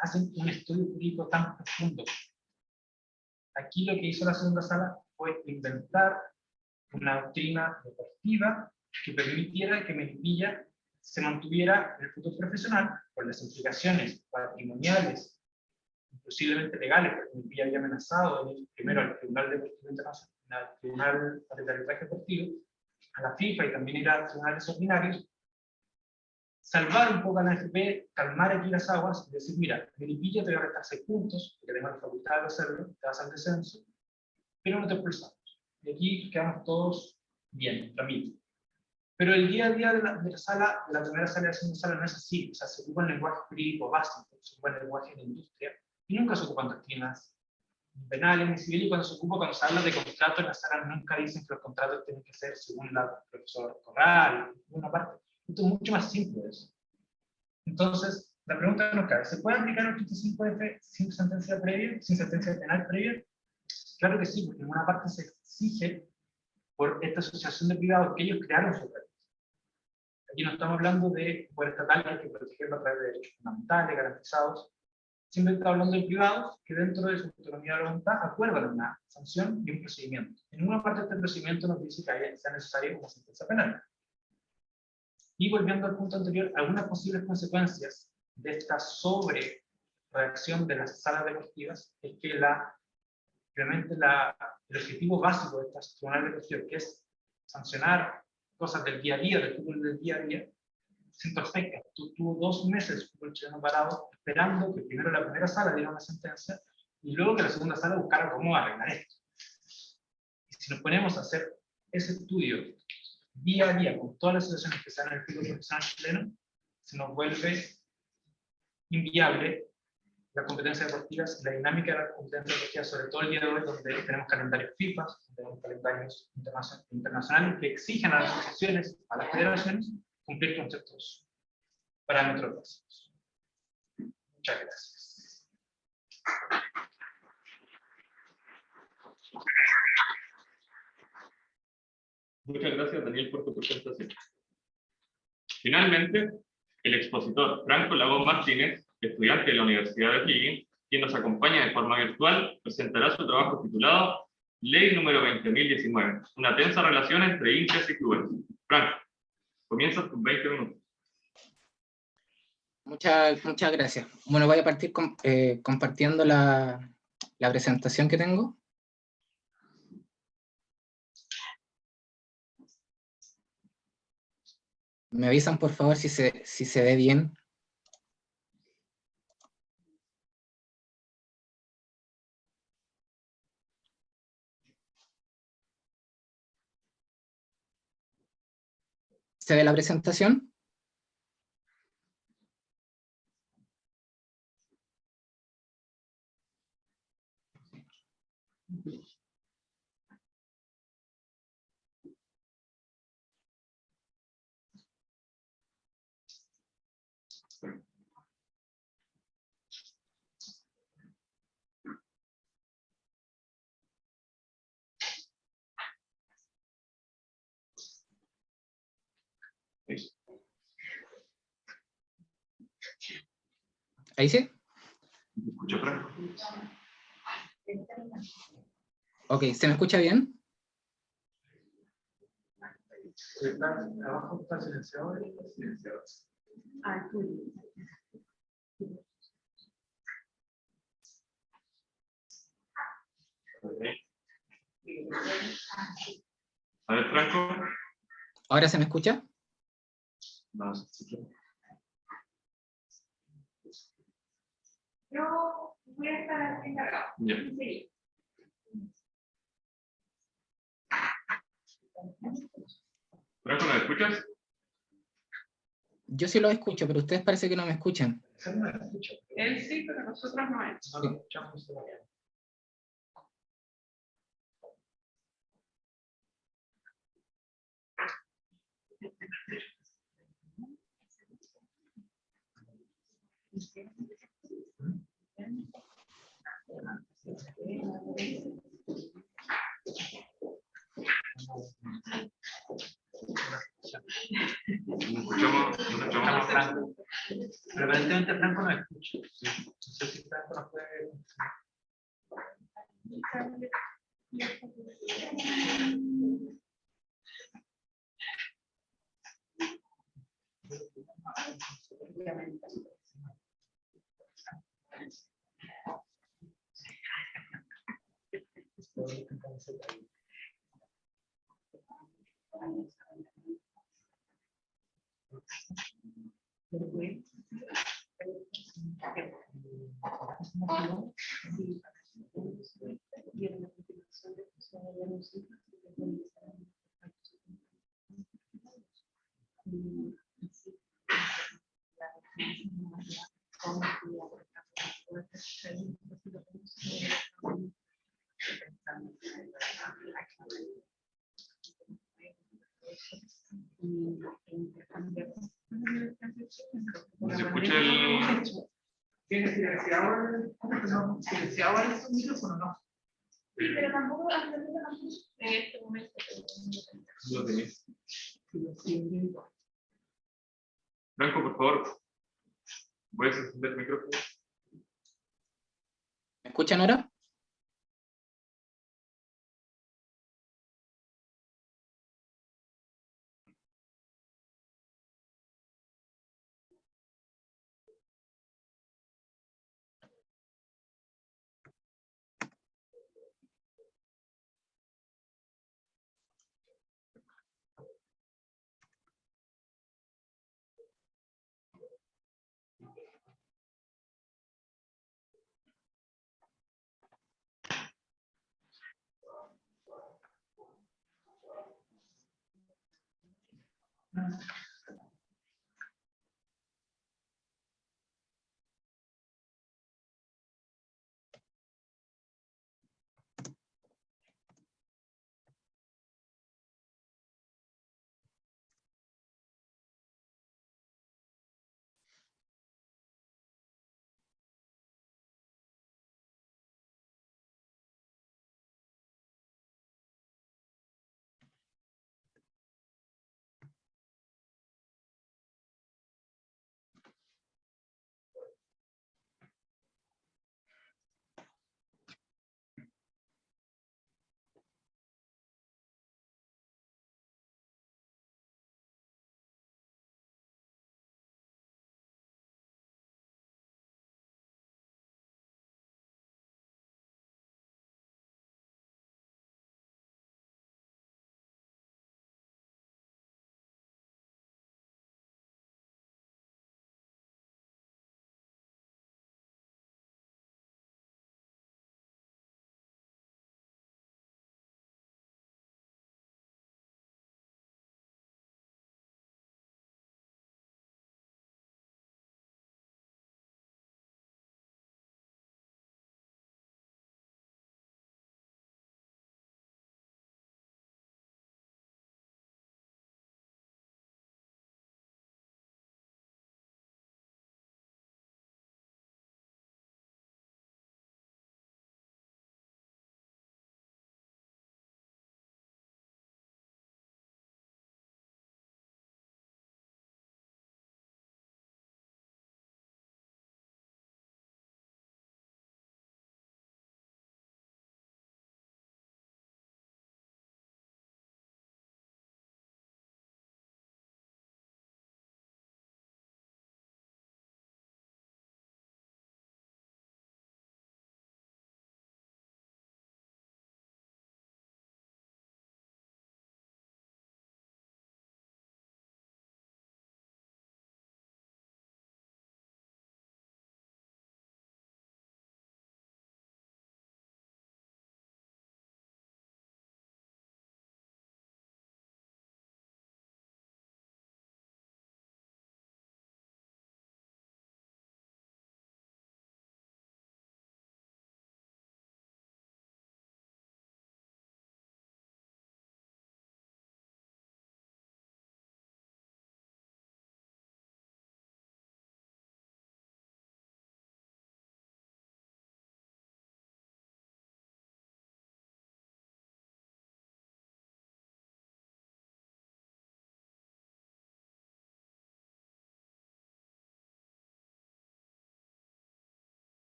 hacen un estudio jurídico tan profundo. Aquí lo que hizo la segunda sala fue inventar una doctrina deportiva que permitiera que Melipilla se mantuviera en el fútbol profesional con las implicaciones patrimoniales, posiblemente legales, porque Melipilla había amenazado en primero al Tribunal Deportivo Internacional, al Tribunal de Arbitraje Deportivo, a la FIFA y también ir a tribunales ordinarios, salvar un poco a la AFP, calmar aquí las aguas y decir, mira, Melipilla te voy a restar 6 puntos, porque tengo la facultad de hacerlo, te vas al descenso, pero no te expulsamos. Y aquí quedamos todos bien, tramito. Pero el día a día de la sala, de la primera sala y la segunda sala no es así. O sea, se ocupa el lenguaje jurídico básico, se ocupa el lenguaje de la industria, y nunca se ocupan doctrinas penales ni civiles, y cuando se habla de contratos, en la sala nunca dicen que los contratos tienen que ser según la profesora Corral, en una parte. Esto es mucho más simple de eso. Entonces, la pregunta nos cae, ¿se puede aplicar el 85F sin sentencia previa, sin sentencia penal previa? Claro que sí, porque en una parte se exige por esta asociación de privados que ellos crearon su red. Aquí no estamos hablando de poder estatal que hay que protegerlo a través de derechos fundamentales, garantizados. Siempre estamos hablando de privados que dentro de su autonomía de voluntad acuerdan una sanción y un procedimiento. En una parte de este procedimiento nos dice que sea necesaria una sentencia penal. Y volviendo al punto anterior, algunas posibles consecuencias de esta sobre-reacción de las salas deportivas es que realmente el objetivo básico de estas tribunales deportivos, que es sancionar cosas del día a día, del fútbol del día a día, se entorpezca. Tuvo 2 meses el fútbol chileno parado, esperando que primero la primera sala diera una sentencia y luego que la segunda sala buscara cómo arreglar esto. Y si nos ponemos a hacer ese estudio día a día con todas las situaciones que se dan en el fútbol profesional chileno, se nos vuelve inviable la competencia deportiva y la dinámica de la competencia deportiva, sobre todo el día de hoy, donde tenemos calendarios FIFA, tenemos calendarios internacionales que exigen a las asociaciones, a las federaciones, cumplir con ciertos parámetros básicos. Muchas gracias. Muchas gracias, Daniel, por tu presentación. Finalmente, el expositor Franco Lagón Martínez, estudiante de la Universidad de O'Higgins, quien nos acompaña de forma virtual, presentará su trabajo titulado Ley número 20.019, una tensa relación entre hinchas y clubes. Franco, comienza tus 20 minutos. Muchas gracias. Bueno, voy a partir compartiendo la presentación que tengo. Me avisan, por favor, si se ve bien. ¿Se ve la presentación? ¿Ahí sí? ¿Me escucha, Franco? Ok, ¿se me escucha bien? Abajo está silenciado. A ver, Franco. ¿Ahora se me escucha? No, se escucha. Yo voy a estar encargado. Ya. Sí. Franco, ¿me escuchas? Yo sí lo escucho, pero ustedes parece que no me escuchan. Él sí, pero nosotros no. No lo escuchamos todavía. No escuchamos a Franco. Pero aparentemente Franco no escucha. No sé si Franco nos puede... No se escucha el... ¿Tiene silenciado el micrófono? No. Sí, pero tampoco en este momento. Lo tenés. Franco, por favor, ¿puedes encender el micrófono? ¿Me escuchan ahora?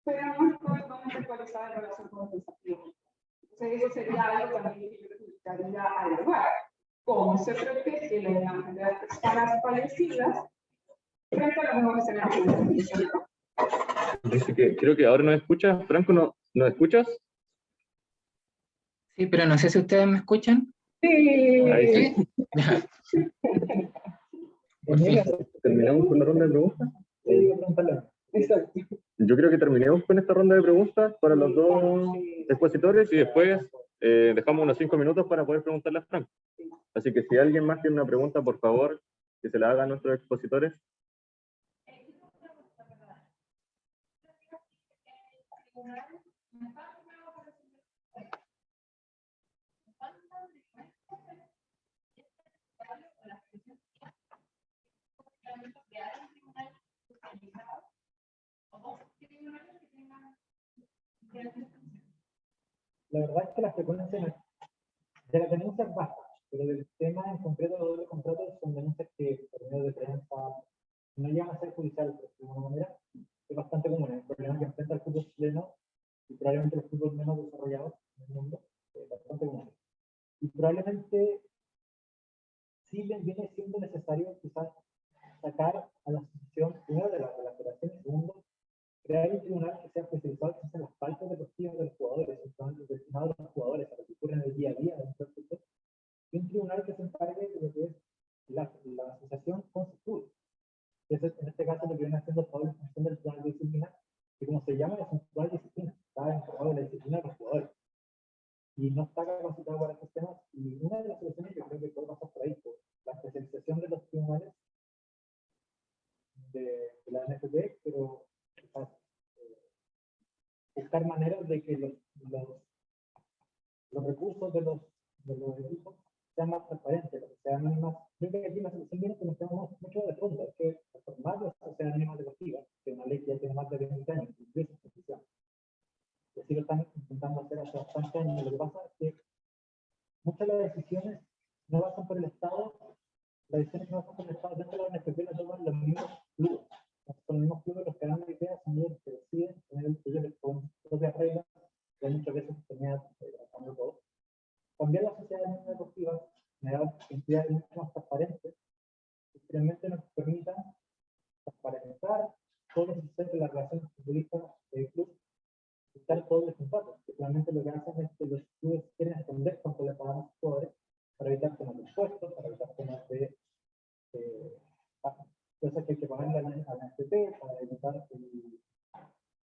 Pero no estoy totalmente actualizada en relación con los desafíos. Entonces, eso sería algo también que yo necesitaría evaluar. ¿Cómo se protege la imagen de las personas fallecidas frente a los nuevos escenarios? Dice que creo que ahora nos escuchas. Franco, ¿nos escuchas? Sí, pero no sé si ustedes me escuchan. Sí. Ahí sí. Ya. Por fin. ¿Terminamos con la ronda de preguntas? Exacto. Yo creo que terminemos con esta ronda de preguntas para los dos expositores y después dejamos unos 5 minutos para poder preguntarle a Franco. Así que si alguien más tiene una pregunta, por favor, que se la haga a nuestros expositores. La verdad es que la frecuencia de la denuncia es baja, pero del tema en concreto de doble contrato son denuncias que por medio de prensa no llegan a ser judiciales, pero de alguna manera es bastante común. El problema que enfrenta el fútbol chileno y probablemente los fútbol menos desarrollados en el mundo es bastante común. Y probablemente sí viene siendo necesario quizás sacar a la asociación, primero de la federación y segundo, crear un tribunal que sea especializado en las faltas deportivas de los jugadores, destinados a los jugadores, a lo que ocurre en el día a día dentro del fútbol, y un tribunal que se encargue de lo que es la asociación con sus clubes. En este caso lo que viene haciendo toda la función del tribunal de disciplina, que como se llama es un tribunal de disciplina, está encargado de la disciplina de los jugadores. Y no está capacitado para estos temas, y una de las soluciones yo creo que puede pasar por ahí, por la especialización de los tribunales de la NFP, pero quizás buscar maneras de que los recursos de los equipos sean más transparentes, que sean más. Creo que aquí la solución viene que nos quedamos mucho de fondo, es que reformar la sociedad anónima deportiva, que es una ley que ya tiene más de 20 años, incluso esa posición. Y así lo están intentando hacer hace bastante años. Lo que pasa es que muchas de las decisiones no pasan por el Estado, las decisiones que no pasan por el Estado dentro de la NFP las toman los mismos clubes. Son los mismos clubes los que dan la idea, son ellos que deciden, ellos les ponen propias reglas, que muchas veces terminan tratando todo. Cambiar la sociedad deportiva, generar entidades mucho más transparentes, que realmente nos permitan transparentar todo lo que sucede en la relación futbolista-club, quitar todos los contratos, que realmente lo que hacen es que los clubes quieren esconder cuánto le pagamos a los jugadores para evitar temas de impuestos, para evitar temas de cosas que hay que pagarle a la NFP, para evitar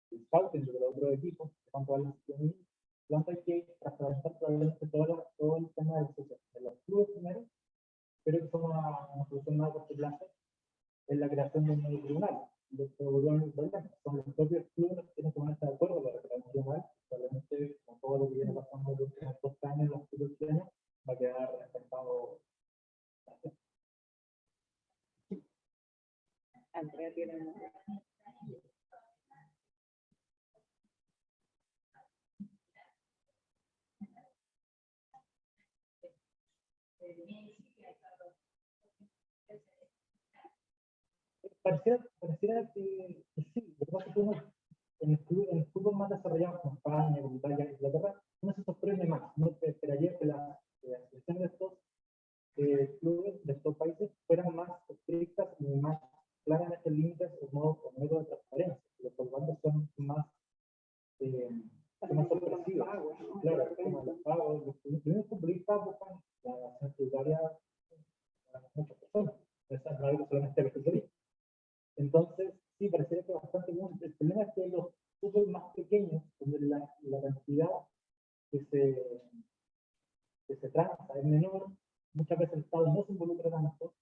el scouting de los otros equipos, que cuánto vale el hay que transparentar probablemente todo el tema de los clubes primero, pero que son una solución más a corto plazo en la creación de un nuevo tribunal. Los que volvieron el problema son los propios clubes que tienen que ponerse de acuerdo para crear un tribunal. Probablemente con todo lo que viene pasando en los últimos 2 años en los clubes chilenos va a quedar afectado. Andrea tiene una... Pareciera que sí, lo que pasa es que uno en el fútbol más desarrollado como España, como Italia, Inglaterra, uno se sorprende más. Uno esperaría que las selecciones de estos clubes de estos países fueran más estrictas y más claras en estos límites o métodos de transparencia. Los colgantes son más sorpresivos. Claro, como los pagos, los primeros futbolistas buscan la nación tributaria para muchas personas. Esa no es solamente los futbolistas. Entonces, sí, parecería que bastante bien. El problema es que los fútbol más pequeños, donde la cantidad que se transa es menor, muchas veces el Estado no se involucra tanto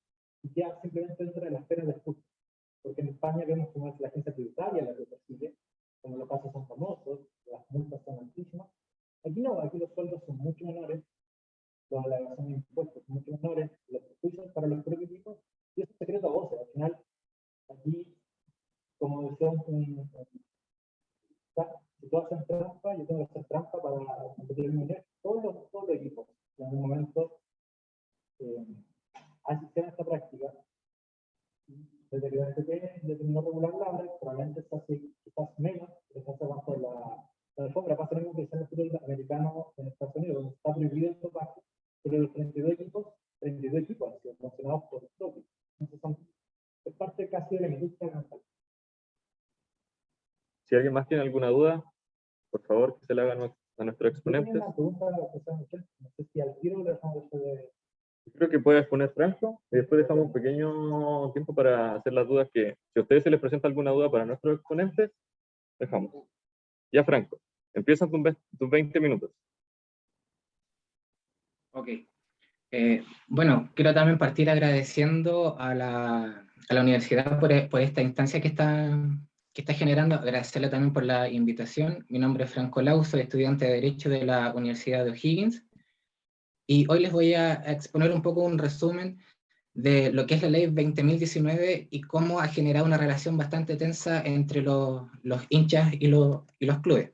y queda simplemente dentro de la esfera del fútbol. Porque en España vemos cómo es la agencia tributaria la que persigue, como los casos son famosos, las multas son altísimas. Aquí no, aquí los sueldos son mucho menores, la elevación de impuestos son mucho menores, los juicios para los propios equipos, y eso es secreto a voces. Al final, aquí, como decía un asistir a esta práctica. Desde que la FP determinó regular la hora, probablemente se hace quizás menos, pero se hace cuanto la alfombra pasa lo mismo que es en el fútbol americano en Estados Unidos, donde está prohibido el topaje, pero los 32 equipos han sido mencionados por toque. Entonces es parte casi de la industria nacional. Si alguien más tiene alguna duda, por favor, que se la hagan a nuestros exponentes. Una pregunta a la profesora Michelle, no sé si al tiro le dejamos esto de... Creo que puede exponer Franco y después dejamos un pequeño tiempo para hacer las dudas que, si a ustedes se les presenta alguna duda para nuestros exponentes, dejamos. Ya, Franco, empiezan tus 20 minutos. Ok. Bueno, quiero también partir agradeciendo a la universidad por esta instancia que está generando, agradecerle también por la invitación. Mi nombre es Franco Lau, soy estudiante de Derecho de la Universidad de O'Higgins, y hoy les voy a exponer un poco un resumen de lo que es la ley 20.019 y cómo ha generado una relación bastante tensa entre los hinchas y los clubes.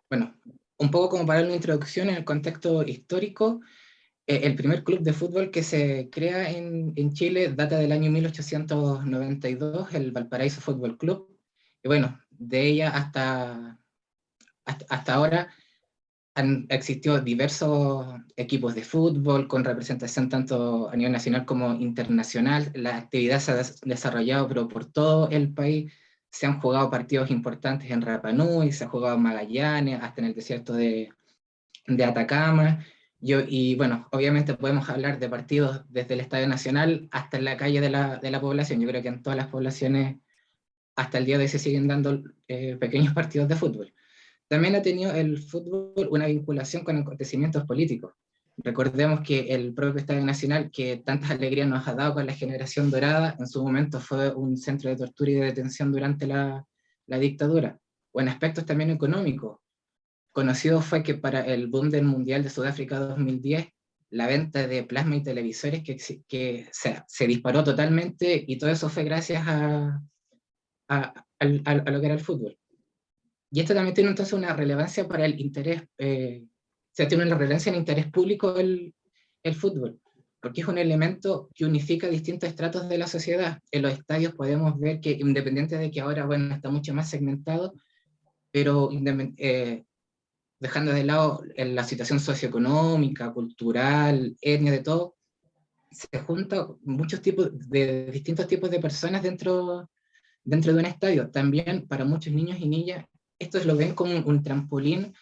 Bueno, un poco como para una introducción en el contexto histórico, el primer club de fútbol que se crea en Chile data del año 1892, el Valparaíso Fútbol Club, y bueno, de ella hasta ahora han existido diversos equipos de fútbol con representación tanto a nivel nacional como internacional. La actividad se ha desarrollado pero por todo el país. Se han jugado partidos importantes en Rapa Nui, se ha jugado en Magallanes, hasta en el desierto de Atacama. Y bueno, obviamente podemos hablar de partidos desde el Estadio Nacional hasta en la calle de la población. Yo creo que en todas las poblaciones hasta el día de hoy se siguen dando pequeños partidos de fútbol. También ha tenido el fútbol una vinculación con acontecimientos políticos. Recordemos que el propio Estadio Nacional, que tantas alegrías nos ha dado con la generación dorada, en su momento fue un centro de tortura y de detención durante la dictadura, o en aspectos también económicos. Conocido fue que para el boom del Mundial de Sudáfrica 2010, la venta de plasma y televisores que se disparó totalmente, y todo eso fue gracias a lo que era el fútbol. Y esto también tiene entonces una relevancia para el interés, tiene una relevancia en el interés público el fútbol, porque es un elemento que unifica distintos estratos de la sociedad. En los estadios podemos ver que, independiente de que ahora, bueno, está mucho más segmentado, pero dejando de lado la situación socioeconómica, cultural, etnia, de todo, se juntan distintos tipos de personas dentro de un estadio. También para muchos niños y niñas, estos lo ven como un trampolín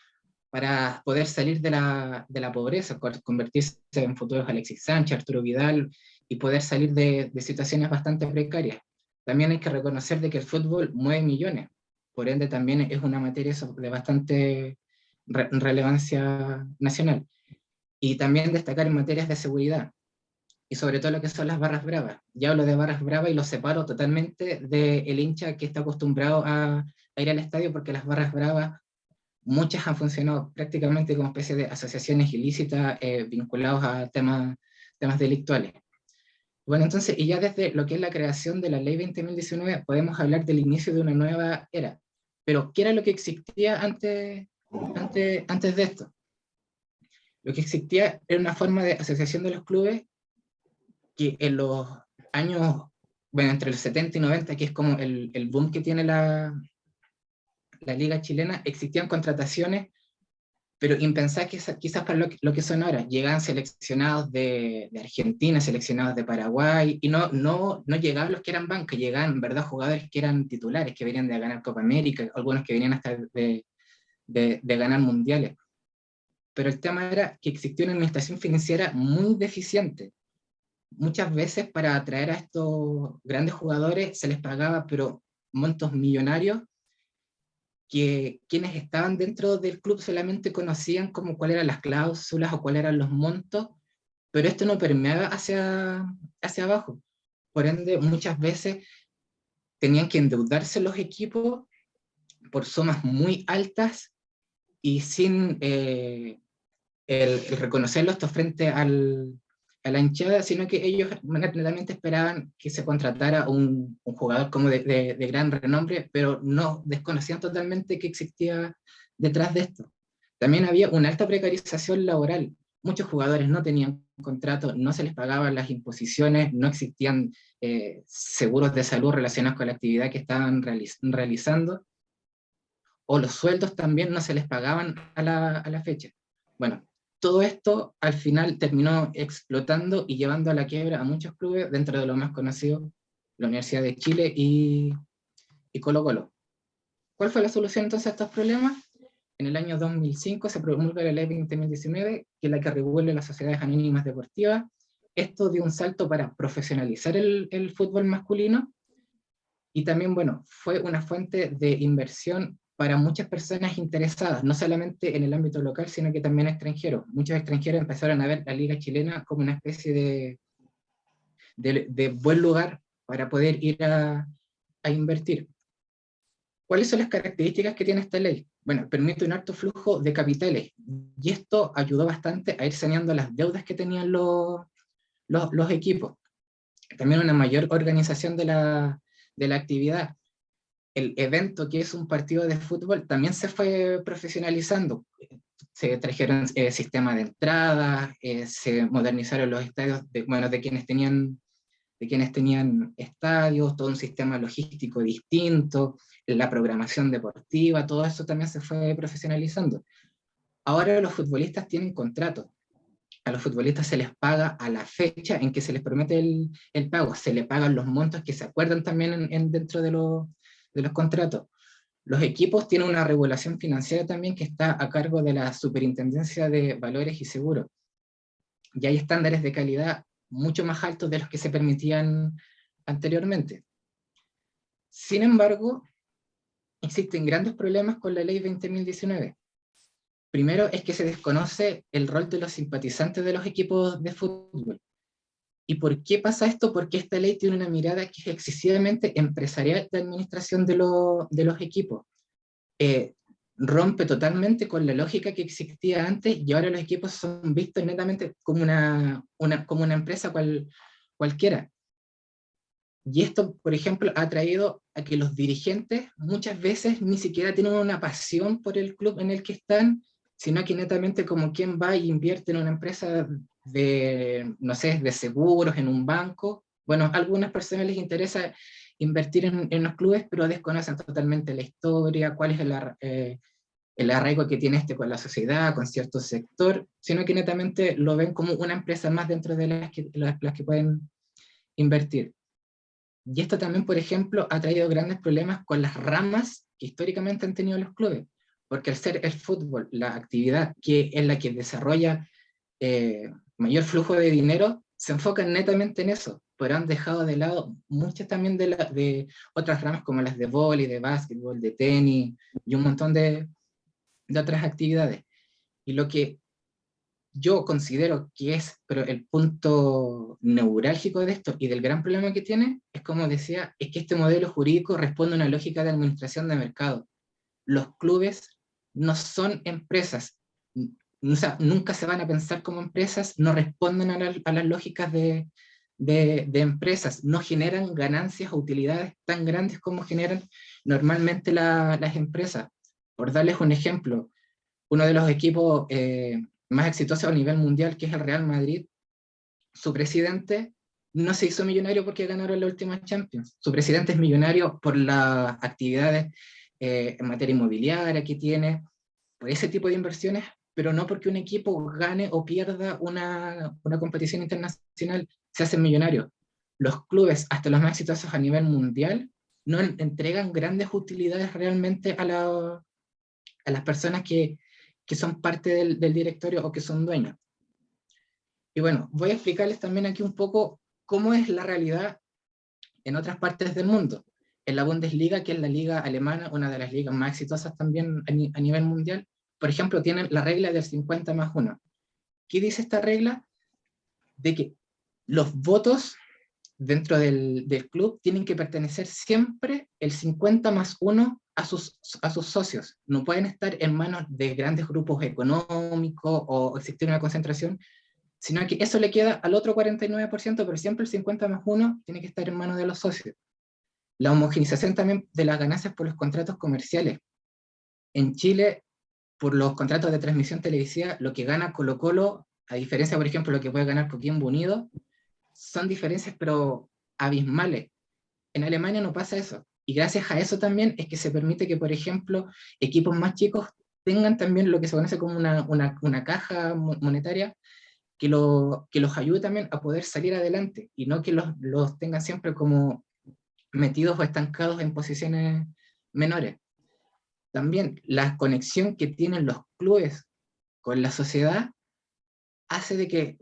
para poder salir de la pobreza, convertirse en futuros Alexis Sánchez, Arturo Vidal, y poder salir de situaciones bastante precarias. También hay que reconocer de que el fútbol mueve millones, por ende también es una materia de bastante relevancia nacional. Y también destacar en materias de seguridad, y sobre todo lo que son las barras bravas. Ya hablo de barras bravas y los separo totalmente del hincha que está acostumbrado a ir al estadio, porque las barras bravas, muchas han funcionado prácticamente como especie de asociaciones ilícitas vinculadas a temas delictuales. Bueno, entonces, y ya desde lo que es la creación de la ley 20.019, podemos hablar del inicio de una nueva era. Pero, ¿qué era lo que existía antes de esto? Lo que existía era una forma de asociación de los clubes que en los años, bueno, entre los 70 y 90, que es como el boom que tiene la liga chilena, existían contrataciones, pero impensadas quizás para lo que son ahora. Llegaban seleccionados de Argentina, seleccionados de Paraguay, y no llegaban los que eran banca, llegaban en verdad jugadores que eran titulares, que venían de ganar Copa América, algunos que venían hasta de ganar mundiales. Pero el tema era que existía una administración financiera muy deficiente. Muchas veces para atraer a estos grandes jugadores se les pagaba pero montos millonarios que quienes estaban dentro del club solamente conocían como cuáles eran las cláusulas o cuáles eran los montos, pero esto no permeaba hacia abajo. Por ende, muchas veces tenían que endeudarse los equipos por sumas muy altas y sin el reconocerlo esto frente a la hinchada, sino que ellos netamente esperaban que se contratara un jugador como de gran renombre, pero no desconocían totalmente que existía detrás de esto. También había una alta precarización laboral. muchos jugadores no tenían contrato, no se les pagaban las imposiciones, no existían seguros de salud relacionados con la actividad que estaban realizando, o los sueldos también no se les pagaban a la fecha. Bueno, todo esto al final terminó explotando y llevando a la quiebra a muchos clubes, dentro de lo más conocido, la Universidad de Chile y Colo-Colo. ¿Cuál fue la solución entonces a estos problemas? En el año 2005 se promulga la ley 20.019, que es la que regula las sociedades anónimas deportivas. Esto dio un salto para profesionalizar el fútbol masculino, y también, bueno, fue una fuente de inversión para muchas personas interesadas, no solamente en el ámbito local, sino que también extranjeros. Muchos extranjeros empezaron a ver la liga chilena como una especie de buen lugar para poder ir a invertir. ¿Cuáles son las características que tiene esta ley? Bueno, permite un alto flujo de capitales, y esto ayudó bastante a ir saneando las deudas que tenían los equipos. También una mayor organización de la actividad. El evento, que es un partido de fútbol, también se fue profesionalizando. Se trajeron sistemas de entrada, se modernizaron los estadios de quienes tenían estadios, todo un sistema logístico distinto, la programación deportiva, todo eso también se fue profesionalizando. Ahora los futbolistas tienen contratos. A los futbolistas se les paga a la fecha en que se les promete el pago, se les pagan los montos que se acuerdan también dentro de los contratos. Los equipos tienen una regulación financiera también que está a cargo de la Superintendencia de Valores y Seguros. Y hay estándares de calidad mucho más altos de los que se permitían anteriormente. Sin embargo, existen grandes problemas con la ley 20.019. Primero es que se desconoce el rol de los simpatizantes de los equipos de fútbol. ¿Y por qué pasa esto? Porque esta ley tiene una mirada que es excesivamente empresarial de administración de los equipos. Rompe totalmente con la lógica que existía antes, y ahora los equipos son vistos netamente como una empresa cualquiera. Y esto, por ejemplo, ha traído a que los dirigentes muchas veces ni siquiera tienen una pasión por el club en el que están, sino que netamente como quien va e invierte en una empresa no sé, de seguros, en un banco. Bueno, a algunas personas les interesa invertir en los clubes, pero desconocen totalmente la historia, cuál es el arraigo que tiene con la sociedad, con cierto sector, sino que netamente lo ven como una empresa más dentro de las que pueden invertir. Y esto también, por ejemplo, ha traído grandes problemas con las ramas que históricamente han tenido los clubes, porque al ser el fútbol la actividad que es la que desarrolla mayor flujo de dinero, se enfocan netamente en eso, pero han dejado de lado muchas también de otras ramas como las de vóley, de básquetbol, de tenis y un montón de otras actividades. Y lo que yo considero que es pero el punto neurálgico de esto y del gran problema que tiene, es como decía, es que este modelo jurídico responde a una lógica de administración de mercado. Los clubes no son empresas, o sea, nunca se van a pensar como empresas, no responden a las lógicas de empresas, no generan ganancias o utilidades tan grandes como generan normalmente las empresas. Por darles un ejemplo, uno de los equipos más exitosos a nivel mundial, que es el Real Madrid, su presidente no se hizo millonario porque ganaron la última Champions. Su presidente es millonario por las actividades en materia inmobiliaria que tiene, por ese tipo de inversiones, pero no porque un equipo gane o pierda una competición internacional se hacen millonarios. Los clubes, hasta los más exitosos a nivel mundial, no entregan grandes utilidades realmente a las personas que son parte del directorio o que son dueños. Y bueno, voy a explicarles también aquí un poco cómo es la realidad en otras partes del mundo. En la Bundesliga, que es la liga alemana, una de las ligas más exitosas también a nivel mundial, por ejemplo, tienen la regla del 50+1. ¿Qué dice esta regla? De que los votos dentro del club tienen que pertenecer siempre el 50+1 a sus socios. No pueden estar en manos de grandes grupos económicos o existir una concentración, sino que eso le queda al otro 49%, pero siempre el 50+1 tiene que estar en manos de los socios. La homogeneización también de las ganancias por los contratos comerciales. En Chile, por los contratos de transmisión televisiva, lo que gana Colo-Colo a diferencia, por ejemplo, lo que puede ganar Coquimbo Unido, son diferencias pero abismales. En Alemania no pasa eso. Y gracias a eso también es que se permite que, por ejemplo, equipos más chicos tengan también lo que se conoce como una caja monetaria que los ayude también a poder salir adelante y no que los tengan siempre como metidos o estancados en posiciones menores. También la conexión que tienen los clubes con la sociedad hace de que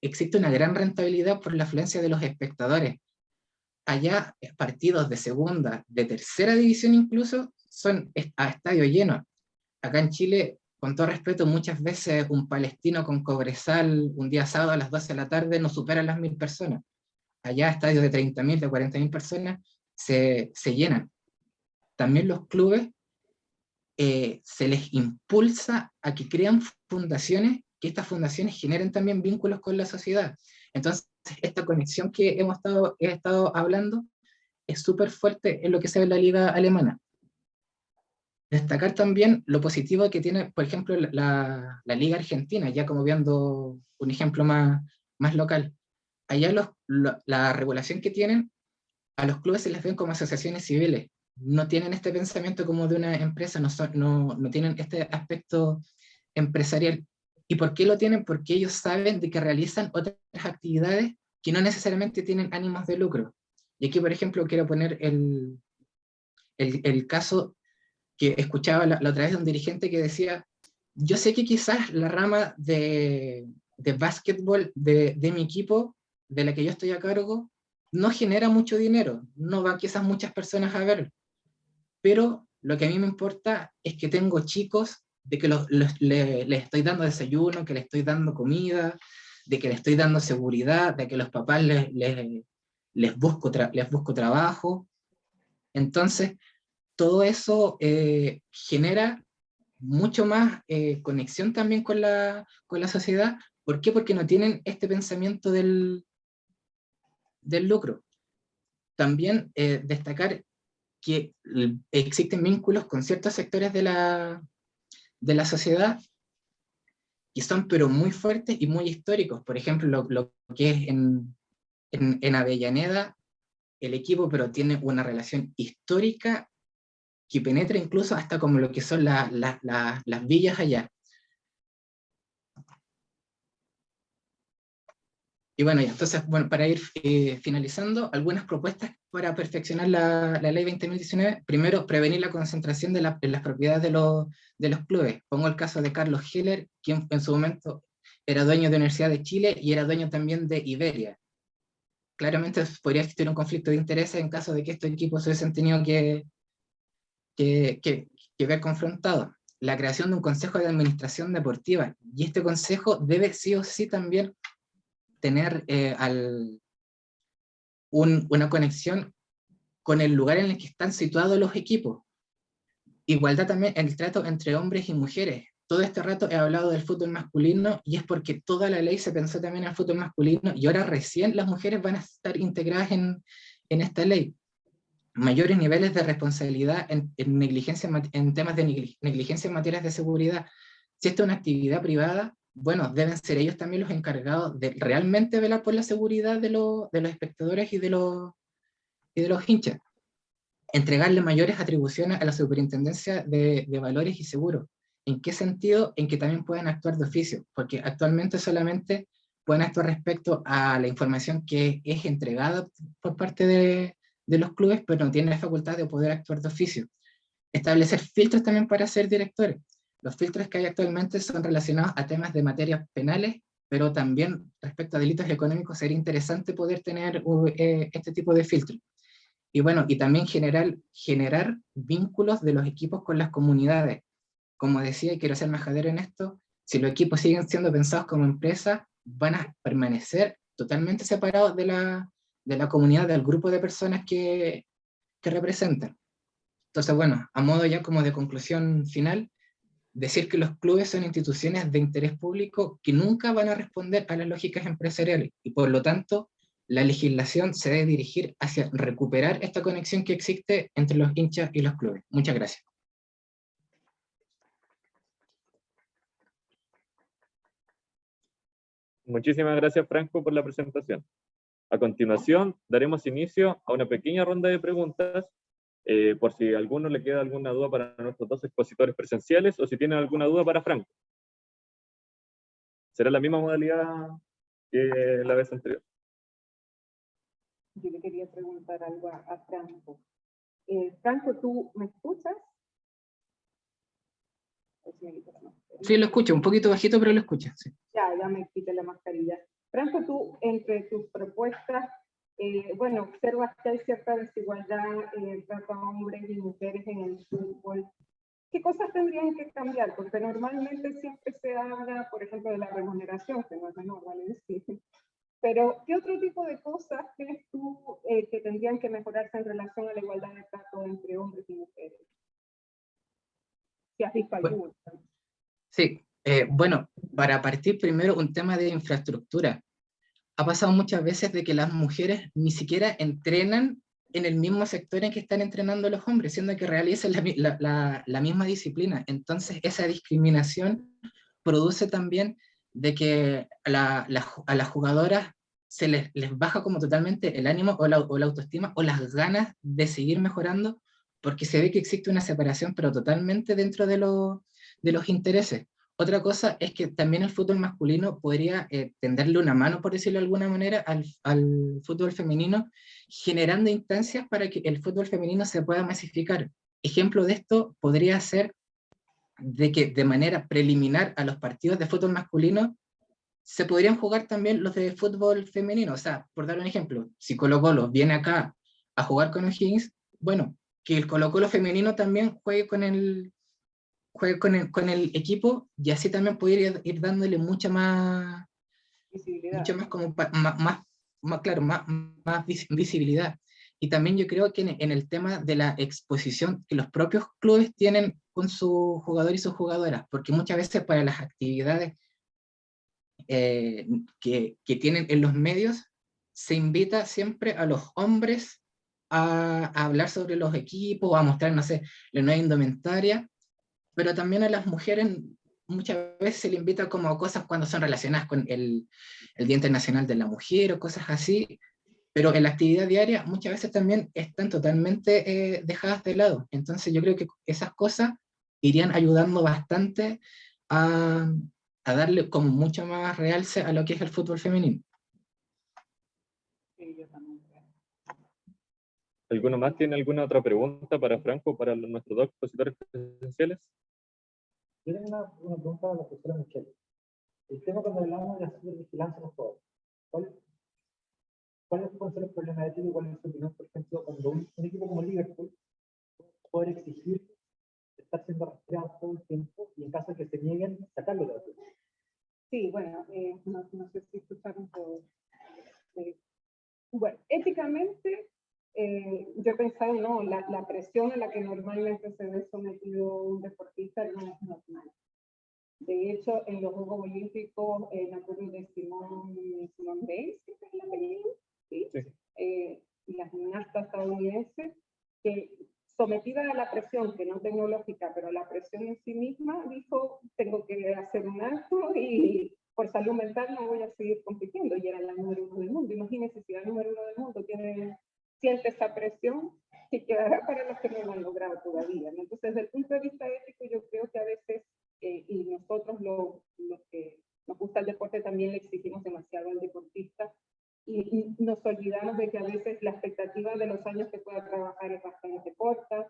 existe una gran rentabilidad por la afluencia de los espectadores. Allá partidos de segunda, de tercera división incluso, son a estadio lleno. Acá en Chile, con todo respeto, muchas veces un Palestino con Cobresal un día sábado a las 12 de la tarde no supera las 1000 personas. Allá estadios de 30.000, de 40.000 personas se llenan. También los clubes se les impulsa a que crean fundaciones, que estas fundaciones generen también vínculos con la sociedad. Entonces, esta conexión que he estado hablando es súper fuerte en lo que se ve en la liga alemana. Destacar también lo positivo que tiene, por ejemplo, la liga argentina, ya como viendo un ejemplo más local. Allá la regulación que tienen, a los clubes se les ven como asociaciones civiles. No tienen este pensamiento como de una empresa, no tienen este aspecto empresarial. ¿Y por qué lo tienen? Porque ellos saben de que realizan otras actividades que no necesariamente tienen ánimos de lucro. Y aquí, por ejemplo, quiero poner el caso que escuchaba la otra vez de un dirigente que decía, yo sé que quizás la rama de básquetbol de mi equipo, de la que yo estoy a cargo, no genera mucho dinero, no van quizás muchas personas a ver, pero lo que a mí me importa es que tengo chicos de que les estoy dando desayuno, que les estoy dando comida, de que les estoy dando seguridad, de que los papás les busco trabajo. Entonces, todo eso genera mucho más conexión también con la sociedad. ¿Por qué? Porque no tienen este pensamiento del lucro. También destacar que existen vínculos con ciertos sectores de la sociedad que son pero muy fuertes y muy históricos. Por ejemplo, lo que es en Avellaneda, el equipo pero tiene una relación histórica que penetra incluso hasta como lo que son las villas allá. Y bueno, entonces, bueno, para ir finalizando, algunas propuestas para perfeccionar la ley 20.019. Primero, prevenir la concentración en las propiedades de los clubes. Pongo el caso de Carlos Heller, quien en su momento era dueño de la Universidad de Chile y era dueño también de Iberia. Claramente podría existir un conflicto de intereses en caso de que estos equipos se hubiesen tenido que ver confrontados. La creación de un consejo de administración deportiva. Y este consejo debe sí o sí también tener una conexión con el lugar en el que están situados los equipos. Igualdad también en el trato entre hombres y mujeres. Todo este rato he hablado del fútbol masculino y es porque toda la ley se pensó también en el fútbol masculino y ahora recién las mujeres van a estar integradas en esta ley. Mayores niveles de responsabilidad en temas de negligencia en materias de seguridad. Si esta es una actividad privada, bueno, deben ser ellos también los encargados de realmente velar por la seguridad de los espectadores y de los hinchas. Entregarle mayores atribuciones a la Superintendencia de Valores y Seguros. ¿En qué sentido? En que también pueden actuar de oficio, porque actualmente solamente pueden actuar respecto a la información que es entregada por parte de los clubes, pero no tienen la facultad de poder actuar de oficio. Establecer filtros también para ser directores. Los filtros que hay actualmente son relacionados a temas de materias penales, pero también respecto a delitos económicos sería interesante poder tener este tipo de filtros. Y bueno, y también generar vínculos de los equipos con las comunidades. Como decía, y quiero ser majadero en esto, si los equipos siguen siendo pensados como empresas, van a permanecer totalmente separados de la comunidad, del grupo de personas que representan. Entonces, bueno, a modo ya como de conclusión final, decir que los clubes son instituciones de interés público que nunca van a responder a las lógicas empresariales y por lo tanto la legislación se debe dirigir hacia recuperar esta conexión que existe entre los hinchas y los clubes. Muchas gracias. Muchísimas gracias, Franco, por la presentación. A continuación, daremos inicio a una pequeña ronda de preguntas, por si a alguno le queda alguna duda para nuestros dos expositores presenciales o si tienen alguna duda para Franco. Será la misma modalidad que la vez anterior. Yo le quería preguntar algo a Franco. Franco, ¿tú me escuchas? Sí, lo escucho, un poquito bajito, pero lo escucho. Sí. Ya me quité la mascarilla. Franco, tú, entre tus propuestas, bueno, observas que hay cierta desigualdad en el trato a hombres y mujeres en el fútbol. ¿Qué cosas tendrían que cambiar? Porque normalmente siempre se habla, por ejemplo, de la remuneración, que no es menor, vale decir. Pero, ¿qué otro tipo de cosas crees tú que tendrían que mejorarse en relación a la igualdad de trato entre hombres y mujeres? Si has visto alguna. Sí, bueno, para partir primero un tema de infraestructura. Ha pasado muchas veces de que las mujeres ni siquiera entrenan en el mismo sector en que están entrenando los hombres, siendo que realizan la misma disciplina. Entonces, esa discriminación produce también de que a las jugadoras se les baja como totalmente el ánimo o la autoestima o las ganas de seguir mejorando, porque se ve que existe una separación, pero totalmente dentro de los intereses. Otra cosa es que también el fútbol masculino podría tenderle una mano, por decirlo de alguna manera, al fútbol femenino, generando instancias para que el fútbol femenino se pueda masificar. Ejemplo de esto podría ser de que de manera preliminar a los partidos de fútbol masculino se podrían jugar también los de fútbol femenino. O sea, por dar un ejemplo, si Colo-Colo viene acá a jugar con O'Higgins, bueno, que el Colo-Colo femenino también juegue con el equipo, y así también podría ir dándole mucha más como más visibilidad. Y también yo creo que en el tema de la exposición que los propios clubes tienen con sus jugadores y sus jugadoras, porque muchas veces para las actividades que tienen en los medios, se invita siempre a los hombres a hablar sobre los equipos, a mostrar, no sé, la nueva indumentaria, pero también a las mujeres muchas veces se le invita como a cosas cuando son relacionadas con el Día Internacional de la Mujer o cosas así, pero en la actividad diaria muchas veces también están totalmente dejadas de lado. Entonces yo creo que esas cosas irían ayudando bastante a darle como mucho más realce a lo que es el fútbol femenino. Sí, yo también creo. ¿Alguno más tiene alguna otra pregunta para Franco, para nuestros dos expositores presenciales? Yo tengo una pregunta a la profesora Michelle. El tema cuando hablamos de la supervigilancia en los juegos, ¿cuáles pueden ser los problemas éticos y cuál es su opinión, por ejemplo, cuando un equipo como Liverpool puede exigir estar siendo rastreado todo el tiempo y en caso de que se nieguen, sacarlo de la pelota? Sí, bueno, no sé si escucharon todo. Bueno, éticamente, yo he pensado, no, la presión a la que normalmente se ve sometido un deportista no es normal. De hecho, en los Juegos Olímpicos, me acuerdo de Simone Biles, que es la apellido, ¿sí? Sí. La gimnasta estadounidense, que sometida a la presión, que no tecnológica, pero la presión en sí misma, dijo, tengo que hacer un alto y por salud mental no voy a seguir compitiendo, y era la número 1 del mundo. Imagínense si la número 1 del mundo siente esa presión, que quedará para los que no lo han logrado todavía, ¿no? Entonces, desde el punto de vista ético, yo creo que a veces, y nosotros los que nos gusta el deporte también le exigimos demasiado al deportista, y nos olvidamos de que a veces la expectativa de los años que pueda trabajar es bastante corta,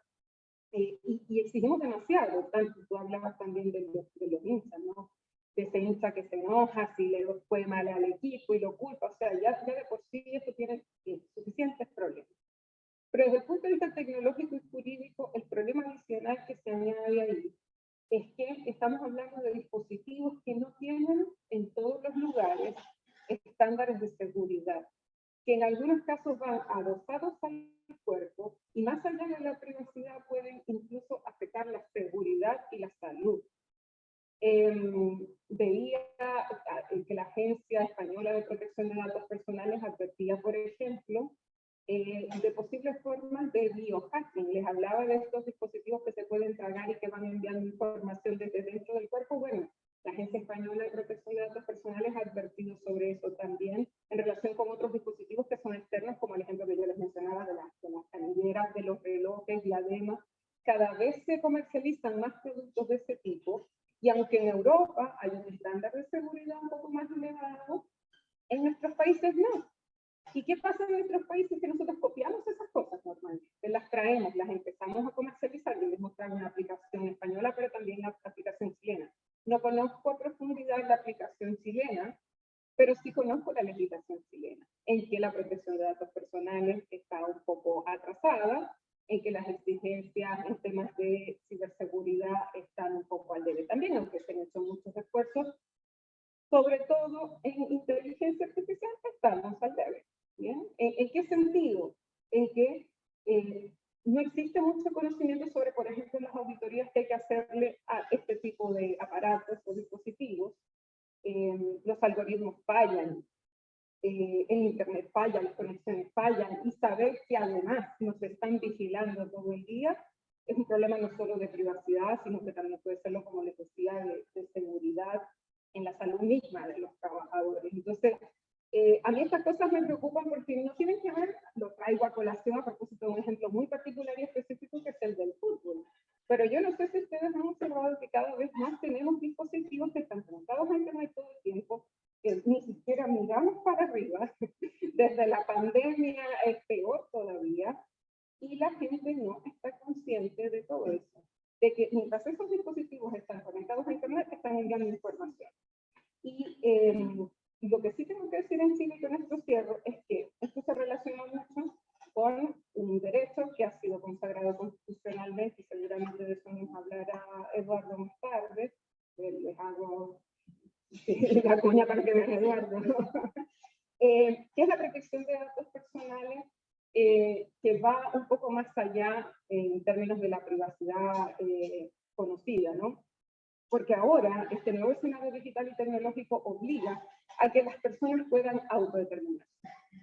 y exigimos demasiado. Tanto tú hablabas también de los hinchas, ¿no? De ese hincha que se enoja si le fue mal al equipo y lo culpa, o sea, ya de por sí eso tiene suficientes problemas. Pero desde el punto de vista tecnológico y jurídico, el problema adicional que se añade ahí es que estamos hablando de dispositivos que no tienen en todos los lugares estándares de seguridad, que en algunos casos van adosados al cuerpo y más allá de la privacidad pueden incluso afectar la seguridad y la salud. Veía que la Agencia Española de Protección de Datos Personales advertía, por ejemplo, de posibles formas de biohacking. Les hablaba de estos dispositivos que se pueden tragar y que van enviando información desde dentro del cuerpo. Bueno, La Agencia Española de Protección de Datos Personales ha advertido sobre eso también en relación con otros dispositivos que son externos, como el ejemplo que yo les mencionaba de las canilleras, de los relojes, diademas. Cada vez se comercializan más productos de ese tipo, y aunque en Europa hay un estándar de seguridad un poco más elevado, en nuestros países no. ¿Y qué pasa en nuestros países? Que nosotros copiamos esas cosas normalmente, las traemos, las empezamos a comercializar. Yo les mostraba una aplicación española, pero también la aplicación chilena. No conozco a profundidad la aplicación chilena, pero sí conozco la legislación chilena, en que la protección de datos personales está un poco atrasada, en que las exigencias en temas de ciberseguridad están un poco al debe también, aunque se han hecho muchos esfuerzos, sobre todo en inteligencia artificial estamos al debe. ¿Bien? ¿En qué sentido? En que no existe mucho conocimiento sobre, por ejemplo, las auditorías que hay que hacerle a este tipo de aparatos o dispositivos. Los algoritmos fallan, el internet falla, las conexiones fallan, y saber que además nos están vigilando todo el día es un problema no solo de privacidad, sino que también puede serlo, como les decía, de seguridad en la salud misma de los trabajadores. Entonces, a mí estas cosas me preocupan porque no tienen que ver, lo traigo a colación a propósito de un ejemplo muy particular y específico, que es el del fútbol. Pero yo no sé si ustedes han observado que cada vez más tenemos dispositivos que están conectados a internet todo el tiempo, que ni siquiera miramos para arriba. Desde la pandemia es peor todavía, y la gente no está consciente de todo eso, de que mientras esos dispositivos están conectados a internet, están enviando información. Y lo que sí tengo que decir en Chile, y con esto cierro, es que esto se relaciona mucho con un derecho que ha sido consagrado constitucionalmente, y seguramente de eso nos hablará Eduardo más tarde. Les hago la cuña para que vean Eduardo, ¿no? Que es la protección de datos personales, que va un poco más allá en términos de la privacidad conocida, ¿no? Porque ahora este nuevo escenario digital y tecnológico obliga a que las personas puedan autodeterminarse.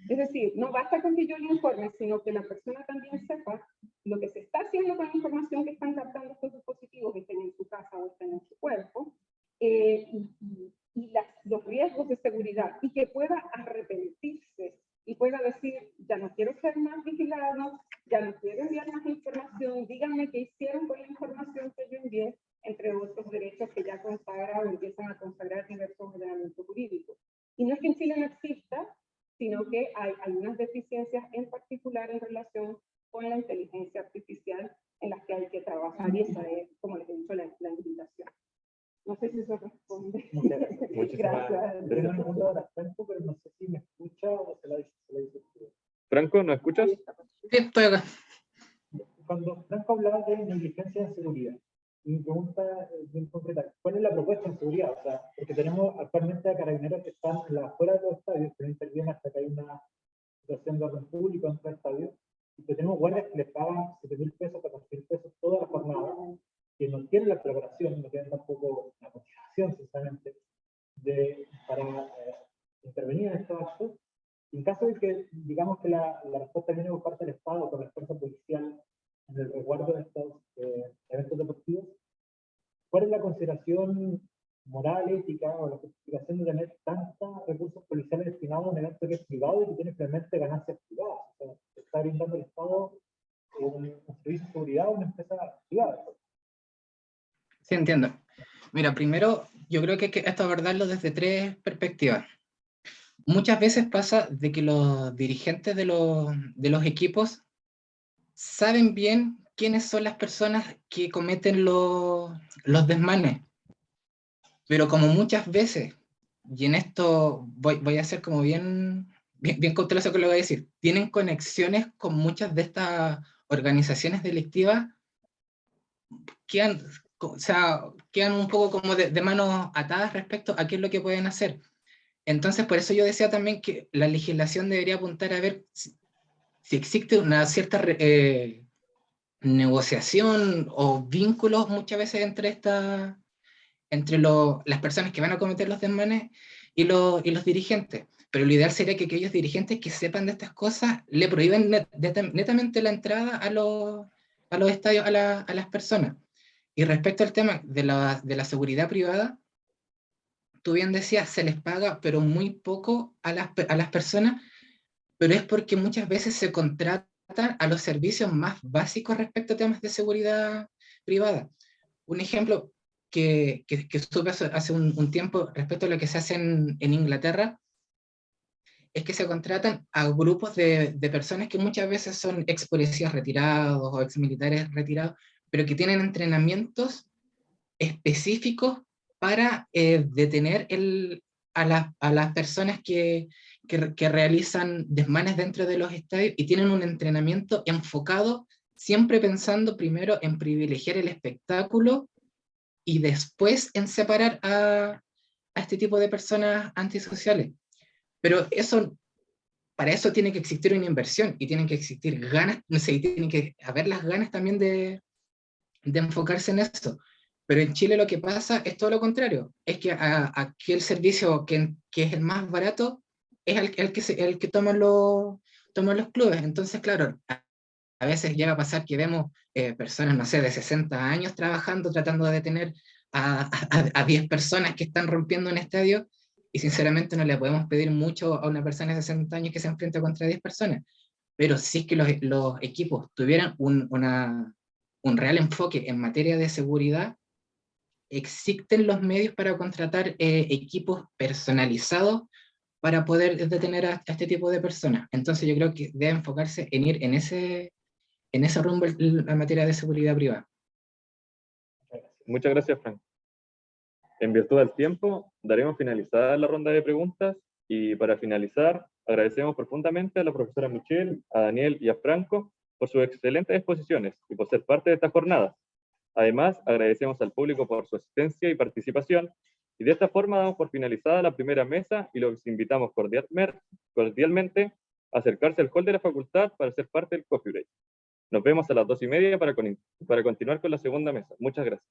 Es decir, no basta con que yo le informe, sino que la persona también sepa lo que se está haciendo con la información que están captando estos dispositivos, que estén en su casa o estén en su cuerpo, y los riesgos de seguridad, y que pueda arrepentirse y pueda decir, ya no quiero ser más vigilado, ya no quiero enviar más información, díganme qué hicieron con la información que yo envié, entre otros derechos que ya consagran o empiezan a consagrar diversos ordenamientos jurídicos. Y no es que en Chile no exista, sino que hay algunas deficiencias, en particular en relación con la inteligencia artificial, en las que hay que trabajar, y esa es, como les he dicho, la invitación. No sé si eso responde. Gracias. Tengo una pregunta para Franco, pero no sé si me escucha o se la dice. Franco, ¿no escuchas? Sí, estoy acá. Cuando Franco hablaba de negligencia en seguridad, mi pregunta es bien concreta: ¿cuál es la propuesta en seguridad? O sea, porque tenemos actualmente a carabineros que están afuera de los estadios, que no intervienen hasta que hay una situación de orden público en el estadio, y que tenemos guardias que les pagan 7.000 pesos, 14.000 pesos toda la jornada, que no tienen la preparación, no tienen tampoco la motivación, sinceramente, para intervenir en estos actos. En caso de que, digamos que la respuesta viene por parte del Estado o por la fuerza policial en el resguardo de estos eventos deportivos, ¿cuál es la consideración moral, ética o la justificación de tener tantos recursos policiales destinados a un evento que es privado y que tiene realmente ganancias privadas? O sea, está brindando el Estado un servicio de seguridad a una empresa privada. Sí, entiendo. Mira, primero, yo creo que hay que esto abordarlo desde tres perspectivas. Muchas veces pasa de que los dirigentes de los equipos saben bien quiénes son las personas que cometen los desmanes, pero como muchas veces, y en esto voy a ser como bien cauteloso con lo que voy a decir, tienen conexiones con muchas de estas organizaciones delictivas, quedan un poco como de manos atadas respecto a qué es lo que pueden hacer. Entonces, por eso yo decía también que la legislación debería apuntar a ver si existe una cierta negociación o vínculos muchas veces entre las personas que van a cometer los desmanes y los dirigentes. Pero lo ideal sería que aquellos dirigentes que sepan de estas cosas le prohíben netamente la entrada a los estadios a las personas. Y respecto al tema de la seguridad privada, tú bien decías, se les paga, pero muy poco a las personas, pero es porque muchas veces se contratan a los servicios más básicos respecto a temas de seguridad privada. Un ejemplo que estuve hace un tiempo respecto a lo que se hace en Inglaterra, es que se contratan a grupos de personas que muchas veces son ex policías retirados o ex militares retirados, pero que tienen entrenamientos específicos para detener a las personas que realizan desmanes dentro de los estadios, y tienen un entrenamiento enfocado, siempre pensando primero en privilegiar el espectáculo y después en separar a este tipo de personas antisociales. Pero para eso tiene que existir una inversión y tienen que existir ganas, no sé, y tienen que haber las ganas también de enfocarse en esto. Pero en Chile lo que pasa es todo lo contrario, es que aquí el servicio que es el más barato es el que toman los clubes. Entonces, claro, a veces llega a pasar que vemos personas, no sé, de 60 años trabajando, tratando de detener a 10 personas que están rompiendo un estadio, y sinceramente no le podemos pedir mucho a una persona de 60 años que se enfrenta contra 10 personas. Pero si es que los equipos tuvieran un real enfoque en materia de seguridad, existen los medios para contratar equipos personalizados para poder detener a este tipo de personas. Entonces yo creo que debe enfocarse en ir en ese rumbo en materia de seguridad privada. Muchas gracias, Frank. En virtud del tiempo, daremos finalizada la ronda de preguntas, y para finalizar, agradecemos profundamente a la profesora Michelle, a Daniel y a Franco por sus excelentes exposiciones y por ser parte de esta jornada. Además, agradecemos al público por su asistencia y participación, y de esta forma damos por finalizada la primera mesa y los invitamos cordialmente a acercarse al hall de la facultad para ser parte del coffee break. Nos vemos a las 2:30 para continuar con la segunda mesa. Muchas gracias.